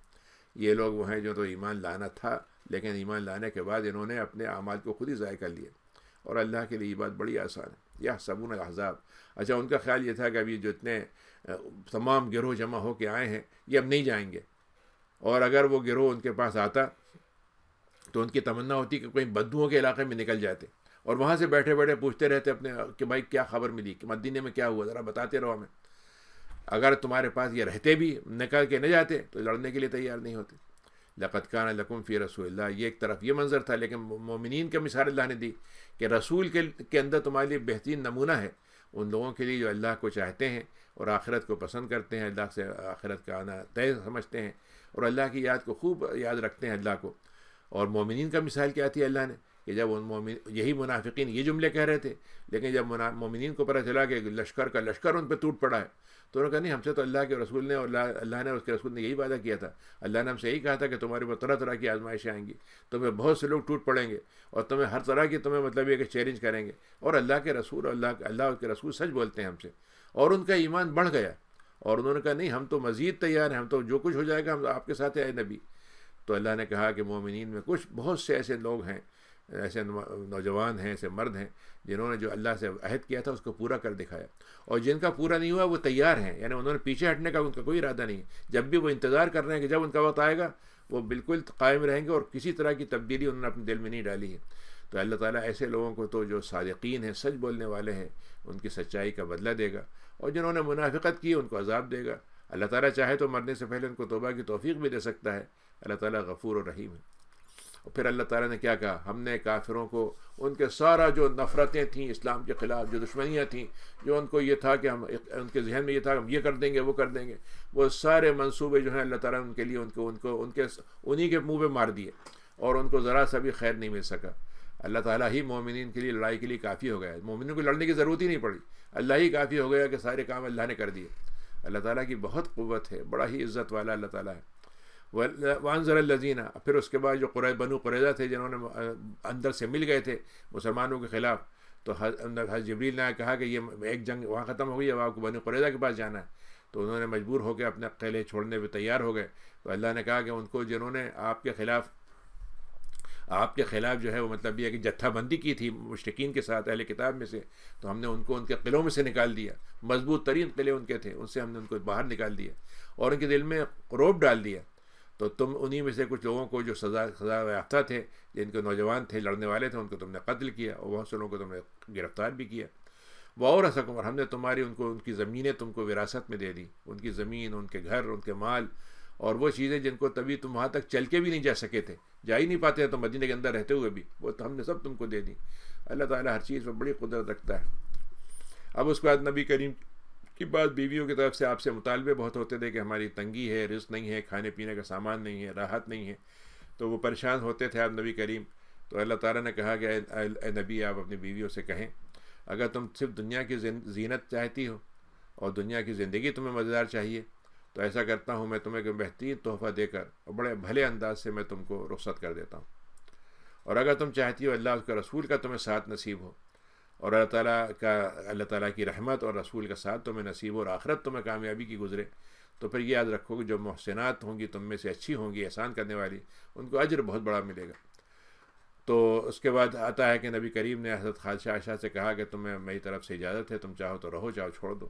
یہ لوگ وہ ہیں جو تو ایمان لانا تھا، لیکن ایمان لانے کے بعد انہوں نے اپنے اعمال کو خود ہی ضائع کر لیے، اور اللہ کے لیے یہ بات بڑی آسان ہے۔ یحسبون الاحزاب، اچھا ان کا خیال یہ تھا کہ ابھی جو اتنے تمام گروہ جمع ہو کے آئے ہیں یہ اب نہیں جائیں گے، اور اگر وہ گروہ ان کے پاس آتا تو ان کی تمنا ہوتی کہ کوئی بدوؤں کے علاقے میں نکل جاتے، اور وہاں سے بیٹھے بیٹھے پوچھتے رہتے اپنے کہ بھائی کیا خبر ملی، کہ مدینے میں کیا ہوا، ذرا بتاتے رہو ہمیں۔ اگر تمہارے پاس یہ رہتے بھی، نکل کے نہ جاتے تو لڑنے کے لیے تیار نہیں ہوتے۔ لقد کان لکم فی رسول اللہ، یہ ایک طرف یہ منظر تھا، لیکن مومنین کا مثال اللہ نے دی کہ رسول کے اندر تمہارے لیے بہترین نمونہ ہے ان لوگوں کے لیے جو اللہ کو چاہتے ہیں اور آخرت کو پسند کرتے ہیں، اللہ سے آخرت کا آنا طے سمجھتے ہیں، اور اللہ کی یاد کو خوب یاد رکھتے ہیں اللہ کو۔ اور مومنین کا مثال کیا تھی اللہ نے کہ جب ان یہی منافقین یہ جملے کہہ رہے تھے، لیکن جب مومنین کو پتہ چلا کہ لشکر کا لشکر ان پہ ٹوٹ پڑا ہے تو انہوں نے کہا نہیں، ہم سے تو اللہ کے رسول نے اور اللہ نے اس کے رسول نے یہی وعدہ کیا تھا، اللہ نے ہم سے یہی کہا تھا کہ تمہارے اوپر طرح طرح کی آزمائشیں آئیں گی، تمہیں بہت سے لوگ ٹوٹ پڑیں گے اور تمہیں ہر طرح کی مطلب یہ کہ چیلنج کریں گے، اور اللہ کے رسول اور اللہ کے رسول سچ بولتے ہیں ہم سے۔ اور ان کا ایمان بڑھ گیا اور انہوں نے کہا نہیں، ہم تو مزید تیار ہیں، ہم تو جو کچھ ہو جائے گا ہم آپ کے ساتھ ہیں اے نبی۔ تو اللہ نے کہا کہ مومنین میں کچھ بہت سے ایسے لوگ ہیں ایسے نوجوان ہیں، ایسے مرد ہیں جنہوں نے جو اللہ سے عہد کیا تھا اس کو پورا کر دکھایا، اور جن کا پورا نہیں ہوا وہ تیار ہیں، یعنی انہوں نے پیچھے ہٹنے کا ان کا کوئی ارادہ نہیں ہے، جب بھی وہ انتظار کر رہے ہیں کہ جب ان کا وقت آئے گا وہ بالکل قائم رہیں گے، اور کسی طرح کی تبدیلی انہوں نے اپنے دل میں نہیں ڈالی ہے۔ تو اللہ تعالیٰ ایسے لوگوں کو تو جو صادقین ہیں، سچ بولنے والے ہیں، ان کی سچائی کا بدلہ دے گا، اور جنہوں نے منافقت کی ان کو عذاب دے گا۔ اللہ تعالیٰ چاہے تو مرنے سے پہلے ان کو توبہ کی توفیق بھی دے سکتا ہے، اللہ تعالیٰ غفور و رحیم ہے۔ اور پھر اللہ تعالیٰ نے کیا کہا، ہم نے کافروں کو ان کے سارا جو نفرتیں تھیں اسلام کے خلاف، جو دشمنیاں تھیں، جو ان کو یہ تھا کہ ہم، ان کے ذہن میں یہ تھا ہم یہ کر دیں گے وہ کر دیں گے، وہ سارے منصوبے جو ہیں اللہ تعالیٰ نے ان کے لیے انہیں کے منہ پہ مار دیے، اور ان کو ذرا سا بھی خیر نہیں مل سکا۔ اللہ تعالیٰ ہی مومنین کے لیے لڑائی کے لیے کافی ہو گیا، مومنوں کو لڑنے کی ضرورت ہی نہیں پڑی، اللہ ہی کافی ہو گیا کہ سارے کام اللہ نے کر دیے۔ اللہ تعالیٰ کی بہت قوت ہے، بڑا ہی عزت والا اللہ تعالیٰ ہے۔ وانذر الذین، پھر اس کے بعد جو بنو قریظہ تھے جنہوں نے اندر سے مل گئے تھے مسلمانوں کے خلاف، تو حضرت جبریل نے کہا کہ یہ ایک جنگ وہاں ختم ہو گئی، اب آپ کو بنو قریظہ کے پاس جانا ہے، تو انہوں نے مجبور ہو کے اپنے قلعے چھوڑنے پہ تیار ہو گئے۔ تو اللہ نے کہا کہ ان کو جنہوں نے آپ کے خلاف جو ہے وہ مطلب یہ کہ جتھا بندی کی تھی مشرکین کے ساتھ اہل کتاب میں سے، تو ہم نے ان کو ان کے قلعوں میں سے نکال دیا، مضبوط ترین قلعے ان کے تھے، ان سے ہم نے ان کو باہر نکال دیا اور ان کے دل میں رعب ڈال دیا۔ تو تم انہی میں سے کچھ لوگوں کو جو سزا یافتہ تھے، جن کے نوجوان تھے، لڑنے والے تھے، ان کو تم نے قتل کیا، اور بہت سے لوگوں کو تم نے گرفتار بھی کیا۔ وَأَوْرَثَكُمْ، اور ہم نے تمہاری ان کی زمینیں تم کو وراثت میں دے دی، ان کی زمین، ان کے گھر، ان کے مال، اور وہ چیزیں جن کو تبھی تم وہاں تک چل کے بھی نہیں جا سکے تھے، جا ہی نہیں پاتے تو مدینے کے اندر رہتے ہوئے بھی، وہ تو ہم نے سب تم کو دے دی۔ اللہ تعالیٰ ہر چیز پر بڑی قدرت رکھتا ہے۔ اب اس کے بعد نبی کریم کی بات، بیویوں کی طرف سے آپ سے مطالبے بہت ہوتے تھے کہ ہماری تنگی ہے، رزق نہیں ہے، کھانے پینے کا سامان نہیں ہے، راحت نہیں ہے، تو وہ پریشان ہوتے تھے آپ نبی کریم۔ تو اللہ تعالیٰ نے کہا کہ اے نبی، آپ اپنی بیویوں سے کہیں اگر تم صرف دنیا کی زینت چاہتی ہو اور دنیا کی زندگی تمہیں مزیدار چاہیے، تو ایسا کرتا ہوں میں تمہیں ایک بہترین تحفہ دے کر اور بڑے بھلے انداز سے میں تم کو رخصت کر دیتا ہوں، اور اگر تم چاہتی ہو اللہ اس کے رسول کا تمہیں ساتھ نصیب ہو، اور اللہ تعالیٰ کی رحمت اور رسول کا ساتھ تمہیں نصیب ہو، اور آخرت تمہیں کامیابی کی گزرے، تو پھر یہ یاد رکھو کہ جو محسنات ہوں گی تم میں سے اچھی ہوں گی، احسان کرنے والی، ان کو اجر بہت بڑا ملے گا۔ تو اس کے بعد آتا ہے کہ نبی کریم نے حضرت خادشہ عائشہ سے کہا کہ تمہیں میری طرف سے اجازت ہے، تم چاہو تو رہو، چاہو چھوڑ دو۔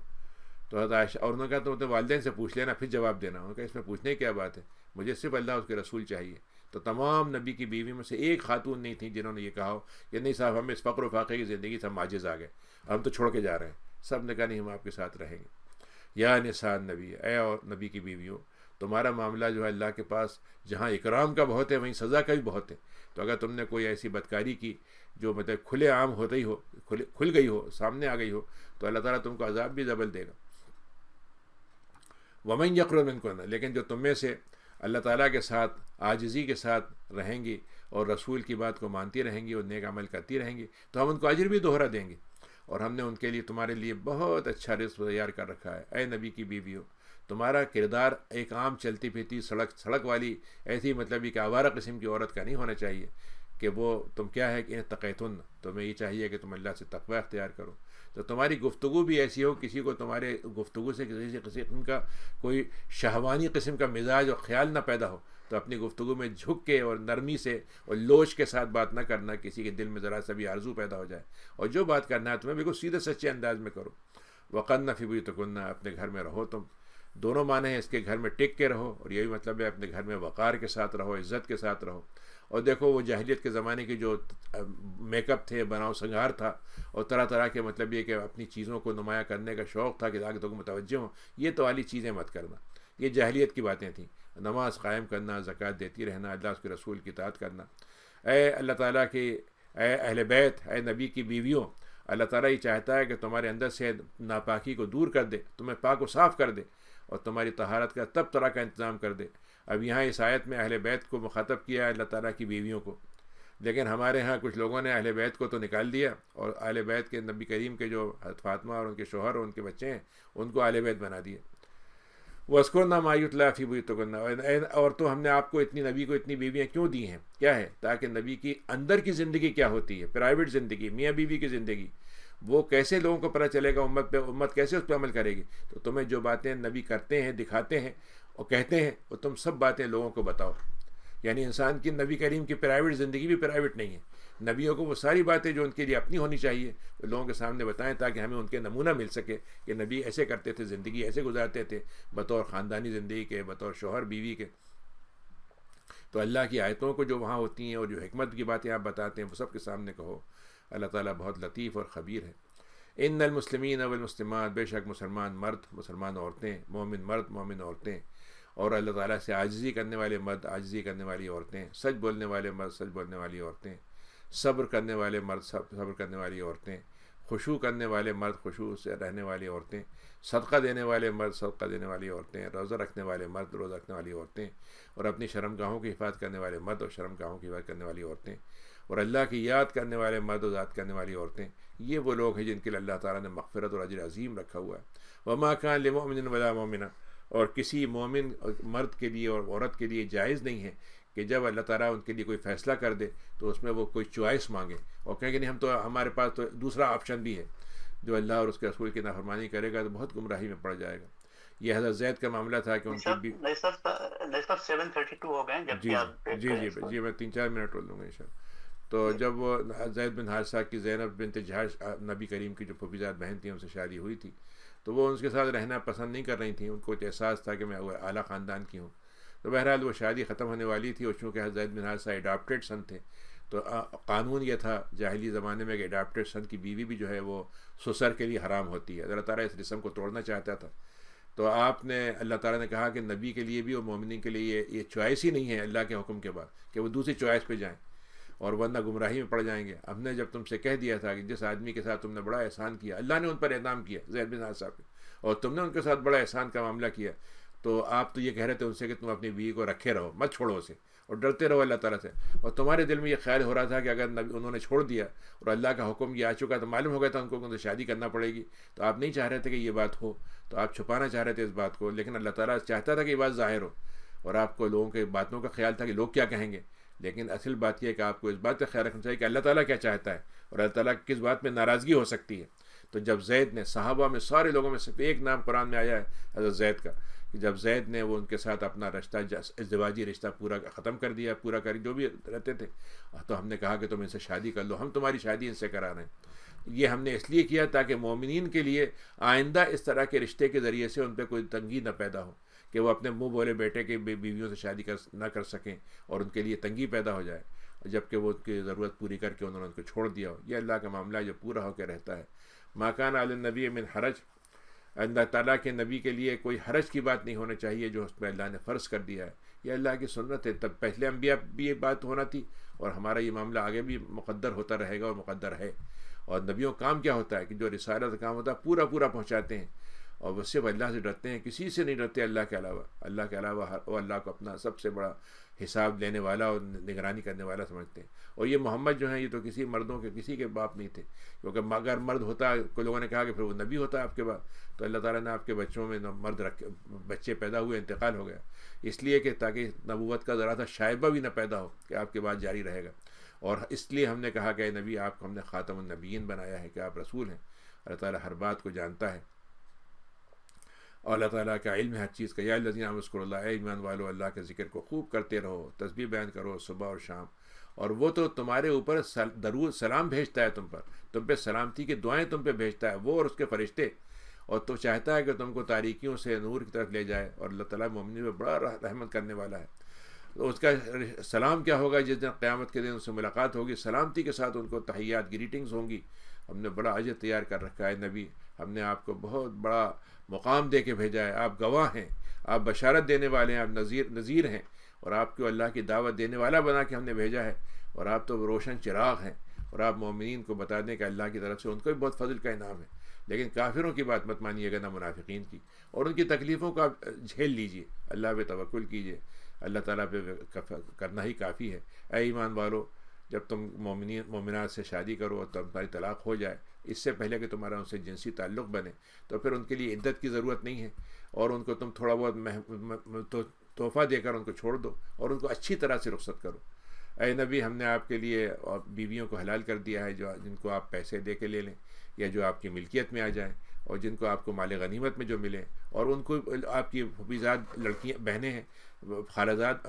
تو حضرت عائشہ، اور انہوں نے کہا تو اپنے والدین سے پوچھ لینا پھر جواب دینا۔ انہوں نے کہا اس میں پوچھنے کی کیا بات ہے، مجھے صرف اللہ اس کے رسول چاہیے۔ تو تمام نبی کی بیوی میں سے ایک خاتون نہیں تھی جنہوں نے یہ کہا ہو کہ نہیں صاحب ہمیں اس فقر و فاقے کی زندگی سے ہم عاجز آ گئے، ہم تو چھوڑ کے جا رہے ہیں۔ سب نے کہا نہیں، ہم آپ کے ساتھ رہیں گے۔ یا نساء نبی، اے اور نبی کی بیویوں، تمہارا معاملہ جو ہے اللہ کے پاس جہاں اکرام کا بہت ہے وہیں سزا کا بھی بہت ہے۔ تو اگر تم نے کوئی ایسی بدکاری کی جو مطلب کھلے عام ہوتے ہی ہو، کھل گئی ہو، سامنے آ گئی ہو، تو اللہ تعالیٰ تم کو عذاب بھی ڈبل دے گا۔ وَمَن يَقْنُتْ مِنكُنَّ، لیکن جو تم میں سے اللہ تعالیٰ کے ساتھ عاجزی کے ساتھ رہیں گی اور رسول کی بات کو مانتی رہیں گی اور نیک عمل کرتی رہیں گی، تو ہم ان کو اجر بھی دوہرا دیں گے، اور ہم نے ان کے لیے تمہارے لیے بہت اچھا رزق تیار کر رکھا ہے۔ اے نبی کی بیویوں، تمہارا کردار ایک عام چلتی پھرتی سڑک والی ایسی مطلب کہ آوارہ قسم کی عورت کا نہیں ہونا چاہیے کہ وہ تم کیا ہے کہ تقیتن، تمہیں یہ چاہیے کہ تم اللہ سے تقوی اختیار کرو۔ تو تمہاری گفتگو بھی ایسی ہو، کسی کو تمہارے گفتگو سے کسی قسم کا کوئی شہوانی قسم کا مزاج اور خیال نہ پیدا ہو، تو اپنی گفتگو میں جھک کے اور نرمی سے اور لوچ کے ساتھ بات نہ کرنا، کسی کے دل میں ذرا سا بھی آرزو پیدا ہو جائے، اور جو بات کرنا ہے تمہیں بالکل سیدھے سچے انداز میں کرو۔ وقرن فی بیوتکن، اپنے گھر میں رہو تم، دونوں معنی ہیں اس کے، گھر میں ٹک کے رہو، اور یہ بھی مطلب ہے اپنے گھر میں وقار کے ساتھ رہو، عزت کے ساتھ رہو۔ اور دیکھو وہ جاہلیت کے زمانے کی جو میک اپ تھے، بناؤ سنگھار تھا، اور طرح طرح کے مطلب یہ کہ اپنی چیزوں کو نمایاں کرنے کا شوق تھا کہ آگے تو متوجہ ہوں، یہ تو والی چیزیں مت کرنا، یہ جاہلیت کی باتیں تھیں۔ نماز قائم کرنا، زکوٰۃ دیتی رہنا، اللہ اس کے رسول کی اطاعت کرنا۔ اے اللہ تعالیٰ کی، اے اہل بیت، اے نبی کی بیویوں، اللہ تعالیٰ یہ چاہتا ہے کہ تمہارے اندر سے ناپاکی کو دور کر دے، تمہیں پاک و صاف کر دے، اور تمہاری طہارت کا تب طرح کا انتظام کر دے۔ اب یہاں اس آیت میں اہل بیت کو مخاطب کیا ہے اللہ تعالیٰ کی بیویوں کو، لیکن ہمارے ہاں کچھ لوگوں نے اہل بیت کو تو نکال دیا، اور اہل بیت کے نبی کریم کے جو حضرت فاطمہ اور ان کے شوہر اور ان کے بچے ہیں ان کو اہل بیت بنا دیا۔ وَاذْكُرْنَ مَا يُتْلَىٰ فِي بُيُوتِكُنَّ، اور تو ہم نے آپ کو نبی کو اتنی بیویاں کیوں دی ہیں؟ کیا ہے؟ تاکہ نبی کی اندر کی زندگی کیا ہوتی ہے، پرائیویٹ زندگی، میاں بیوی کی زندگی، وہ کیسے لوگوں کو پتہ چلے گا، امت کیسے اس پہ عمل کرے گی۔ تو تمہیں جو باتیں نبی کرتے ہیں، دکھاتے ہیں اور کہتے ہیں، وہ تم سب باتیں لوگوں کو بتاؤ۔ یعنی انسان کی نبی کریم کی پرائیویٹ زندگی بھی پرائیویٹ نہیں ہے. نبیوں کو وہ ساری باتیں جو ان کے لیے اپنی ہونی چاہیے لوگوں کے سامنے بتائیں تاکہ ہمیں ان کے نمونہ مل سکے کہ نبی ایسے کرتے تھے, زندگی ایسے گزارتے تھے بطور خاندانی زندگی کے, بطور شوہر بیوی کے. تو اللہ کی آیتوں کو جو وہاں ہوتی ہیں اور جو حکمت کی باتیں آپ بتاتے ہیں وہ سب کے سامنے کہو. اللہ تعالیٰ بہت لطیف اور خبیر ہے. ان المسلمین والمسلمات, بے شک مسلمان مرد, مسلمان عورتیں, مومن مرد, مومن عورتیں, اور اللہ تعالیٰ سے عاجزی کرنے والے مرد, عاجزی کرنے والی عورتیں, سچ بولنے والے مرد, سچ بولنے والی عورتیں, صبر کرنے والے مرد, صبر کرنے والی عورتیں, خشوع کرنے والے مرد, خشوع سے رہنے والی عورتیں, صدقہ دینے والے مرد, صدقہ دینے والی عورتیں, روزہ رکھنے والے مرد, روزہ رکھنے والی عورتیں, اور اپنی شرمگاہوں کی حفاظت کرنے والے مرد اور شرمگاہوں کی حفاظت کرنے والی عورتیں, اور اللہ کی یاد کرنے والے مرد اور یاد کرنے والی عورتیں. یہ وہ لوگ ہیں جن کے لیے اللہ تعالیٰ نے مغفرت اور اجر عظیم رکھا ہوا ہے. وما کان لمؤمن ولا مؤمنہ, اور کسی مومن مرد کے لیے اور عورت کے لیے جائز نہیں ہے کہ جب اللہ تعالیٰ ان کے لیے کوئی فیصلہ کر دے تو اس میں وہ کوئی چوائس مانگے اور کہیں کہ نہیں ہم تو, ہمارے پاس تو دوسرا آپشن بھی ہے. جو اللہ اور اس کے رسول کی نافرمانی کرے گا تو بہت گمراہی میں پڑ جائے گا. یہ حضرت زید کا معاملہ تھا کہ ان کی جی میں 3-4 منٹ بول دوں گا انشاءاللہ. تو جب وہ زید بن حارثہ کی زینب بنت جہش نبی کریم کی جو پھوپھیزاد بہن تھی ان سے شادی ہوئی تھی تو وہ ان کے ساتھ رہنا پسند نہیں کر رہی تھیں. ان کو احساس تھا کہ میں اعلیٰ خاندان کی ہوں. تو بہرحال وہ شادی ختم ہونے والی تھی, اور چونکہ زید بن حارثہ اڈاپٹیڈ سن تھے تو قانون یہ تھا جاہلی زمانے میں کہ اڈاپٹیڈ سن کی بیوی بھی جو ہے وہ سسر کے لیے حرام ہوتی ہے. اللہ تعالیٰ اس رسم کو توڑنا چاہتا تھا. تو آپ نے, اللہ تعالیٰ نے کہا کہ نبی کے لیے بھی اور مومنین کے لیے یہ چوائس ہی نہیں ہے اللہ کے حکم کے بعد کہ وہ دوسری چوائس پہ جائیں اور ورنہ گمراہی میں پڑ جائیں گے. ہم نے جب تم سے کہہ دیا تھا کہ جس آدمی کے ساتھ تم نے بڑا احسان کیا, اللہ نے ان پر انعام کیا زید بن حارثہ پہ, اور تم نے ان کے ساتھ بڑا احسان کا معاملہ کیا, تو آپ تو یہ کہہ رہے تھے ان سے کہ تم اپنی بیوی کو رکھے رہو, مت چھوڑو اسے, اور ڈرتے رہو اللہ تعالیٰ سے. اور تمہارے دل میں یہ خیال ہو رہا تھا کہ اگر انہوں نے چھوڑ دیا اور اللہ کا حکم یہ آ چکا تو معلوم ہو گیا تھا ان کو ان سے شادی کرنا پڑے گی, تو آپ نہیں چاہ رہے تھے کہ یہ بات ہو, تو آپ چھپانا چاہ رہے تھے اس بات کو. لیکن اللہ تعالیٰ چاہتا تھا کہ یہ بات ظاہر ہو, اور آپ کو لوگوں کے باتوں کا خیال تھا کہ لوگ کیا کہیں گے. لیکن اصل بات یہ ہے کہ آپ کو اس بات کا خیال رکھنا چاہیے کہ اللہ تعالیٰ کیا چاہتا ہے اور اللہ تعالیٰ کس بات میں ناراضگی ہو سکتی ہے. تو جب زید نے, صحابہ میں سارے لوگوں میں صرف ایک نام قرآن میں آیا ہے حضرت زید کا, کہ جب زید نے وہ ان کے ساتھ اپنا رشتہ, ازدواجی رشتہ پورا ختم کر دیا, پورا کر جو بھی رہتے تھے, تو ہم نے کہا کہ تم ان سے شادی کر لو, ہم تمہاری شادی ان سے کرا رہے ہیں. یہ ہم نے اس لیے کیا تاکہ مومنین کے لیے آئندہ اس طرح کے رشتے کے ذریعے سے ان پہ کوئی تنگی نہ پیدا ہو کہ وہ اپنے منہ بولے بیٹے کے بیویوں سے شادی نہ کر سکیں اور ان کے لیے تنگی پیدا ہو جائے, جبکہ وہ ان کی ضرورت پوری کر کے انہوں نے ان کو چھوڑ دیا ہو. یہ اللہ کا معاملہ جو پورا ہو کے رہتا ہے. ما کان علی النبی من حرج, اللہ تعالیٰ کے نبی کے لیے کوئی حرج کی بات نہیں ہونا چاہیے جو اس پہ اللہ نے فرض کر دیا ہے. یہ اللہ کی سنت ہے. تب پہلے انبیاء بھی یہ بات ہونا تھی, اور ہمارا یہ معاملہ آگے بھی مقدر ہوتا رہے گا اور مقدر ہے. اور نبیوں کا کام کیا ہوتا ہے کہ جو رسالت کا کام ہوتا ہے پورا پہنچاتے ہیں, اور وہ صرف اللہ سے ڈرتے ہیں, کسی سے نہیں ڈرتے اللہ کے علاوہ. اللہ کے علاوہ وہ اللہ کو اپنا سب سے بڑا حساب لینے والا اور نگرانی کرنے والا سمجھتے ہیں. اور یہ محمد جو ہیں یہ تو کسی مردوں کے کسی کے باپ نہیں تھے, کیونکہ اگر مرد ہوتا, کوئی لوگوں نے کہا کہ پھر وہ نبی ہوتا آپ کے بعد, تو اللہ تعالیٰ نے آپ کے بچوں میں مرد بچے پیدا ہوئے, انتقال ہو گیا, اس لیے کہ تاکہ نبوت کا ذرا سا شائبہ بھی نہ پیدا ہو کہ آپ کے بعد جاری رہے گا. اور اس لیے ہم نے کہا کہ اے نبی آپ کو ہم نے خاتم النبیین بنایا ہے کہ آپ رسول ہیں. اللہ تعالیٰ ہر بات کو جانتا ہے اور اللہ تعالیٰ کا علم ہے ہر چیز کا. یا الذین آمنوا اذکروا اللہ, اے ایمان والو اللہ کے ذکر کو خوب کرتے رہو, تسبیح بیان کرو صبح اور شام. اور وہ تو تمہارے اوپر درود سلام بھیجتا ہے, تم پہ سلامتی کی دعائیں تم پہ بھیجتا ہے وہ اور اس کے فرشتے, اور تو چاہتا ہے کہ تم کو تاریکیوں سے نور کی طرف لے جائے. اور اللہ تعالیٰ مومنین میں بڑا رحمت کرنے والا ہے. تو اس کا سلام کیا ہوگا جس دن قیامت کے دن ان سے ملاقات ہوگی, سلامتی کے ساتھ ان کو تحیات گریٹنگز ہوں گی. ہم نے بڑا اجر تیار کر رکھا ہے نبی, ہم نے آپ کو بہت بڑا مقام دے کے بھیجا ہے. آپ گواہ ہیں, آپ بشارت دینے والے ہیں, آپ نذیر ہیں, اور آپ کو اللہ کی دعوت دینے والا بنا کے ہم نے بھیجا ہے. اور آپ تو روشن چراغ ہیں, اور آپ مومنین کو بتا دیں کہ اللہ کی طرف سے ان کو بھی بہت فضل کا انعام ہے. لیکن کافروں کی بات مت مانیے گا, نہ منافقین کی, اور ان کی تکلیفوں کو آپ جھیل لیجئے, اللہ پہ توکل کیجئے, اللہ تعالیٰ پہ کرنا ہی کافی ہے. اے ایمان والو, جب تم مومنات سے شادی کرو اور تمہاری طلاق ہو جائے, اس سے پہلے کہ تمہارا ان سے جنسی تعلق بنے, تو پھر ان کے لیے عدت کی ضرورت نہیں ہے, اور ان کو تم تھوڑا بہت تحفہ دے کر ان کو چھوڑ دو, اور ان کو اچھی طرح سے رخصت کرو. اے نبی, ہم نے آپ کے لیے بیویوں کو حلال کر دیا ہے جن کو آپ پیسے دے کے لے لیں یا جو آپ کی ملکیت میں آ جائیں, اور جن کو آپ کو مال غنیمت میں جو ملے، اور ان کو آپ کی پھوپھیزاد لڑکیاں بہنیں ہیں، خالزاد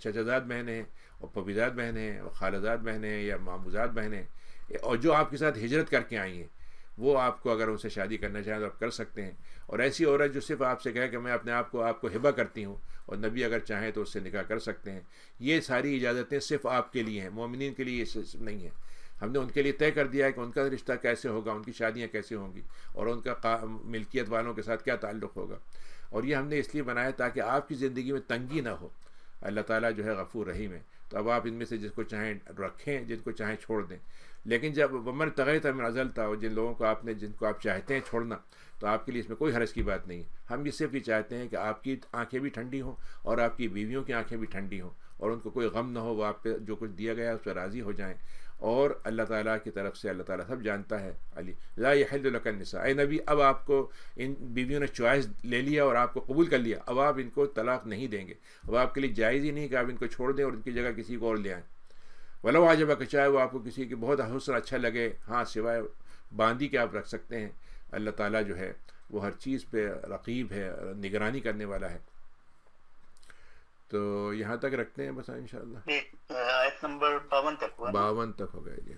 چچازاد بہنیں ہیں، اور پھوپھیزاد بہنیں ہیں، اور خالزاد بہنیں ہیں یا ماموزاد بہنیں ہیں، اور جو آپ کے ساتھ ہجرت کر کے آئی ہیں، وہ آپ کو اگر ان سے شادی کرنا چاہیں تو آپ کر سکتے ہیں. اور ایسی عورت جو صرف آپ سے کہے کہ میں اپنے آپ کو ہبہ کرتی ہوں، اور نبی اگر چاہیں تو اس سے نکاح کر سکتے ہیں. یہ ساری اجازتیں صرف آپ کے لیے ہیں، مومنین کے لیے یہ نہیں ہیں. ہم نے ان کے لیے طے کر دیا ہے کہ ان کا رشتہ کیسے ہوگا، ان کی شادیاں کیسے ہوں گی، اور ان کا ملکیت والوں کے ساتھ کیا تعلق ہوگا. اور یہ ہم نے اس لیے بنایا تاکہ آپ کی زندگی میں تنگی نہ ہو. اللہ تعالیٰ جو ہے غفور رحیم ہے، تو اب آپ ان میں سے جس کو چاہیں رکھیں، جن کو چاہیں چھوڑ دیں. لیکن جب ومن تغیت من عزلتا، اور جن لوگوں کو آپ نے جن کو آپ چاہتے ہیں چھوڑنا، تو آپ کے لیے اس میں کوئی حرج کی بات نہیں ہے. ہم یہ صرف یہ چاہتے ہیں کہ آپ کی آنکھیں بھی ٹھنڈی ہوں، اور آپ کی بیویوں کی آنکھیں بھی ٹھنڈی ہوں، اور ان کو کوئی غم نہ ہو، وہ آپ پہ جو کچھ دیا گیا ہے اس پہ راضی ہو جائیں. اور اللہ تعالیٰ کی طرف سے اللہ تعالیٰ سب جانتا ہے. علی لا یحل لک النساء، اے نبی اب آپ کو ان بیویوں نے چوائس لے لیا اور آپ کو قبول کر لیا، اب آپ ان کو طلاق نہیں دیں گے. اب آپ کے لیے جائز ہی نہیں کہ آپ ان کو چھوڑ دیں اور ان کی جگہ کسی کو اور لے آئیں. ولو عجبک، چاہے وہ آپ کو کسی کی بہت حسن اچھا لگے، ہاں سوائے باندی کے آپ رکھ سکتے ہیں. اللہ تعالیٰ جو ہے وہ ہر چیز پہ رقیب ہے، نگرانی کرنے والا ہے. تو یہاں تک رکھتے ہیں بس انشاءاللہ. آیت نمبر 52 تک ہوا. 52 تک ہو گئے جی.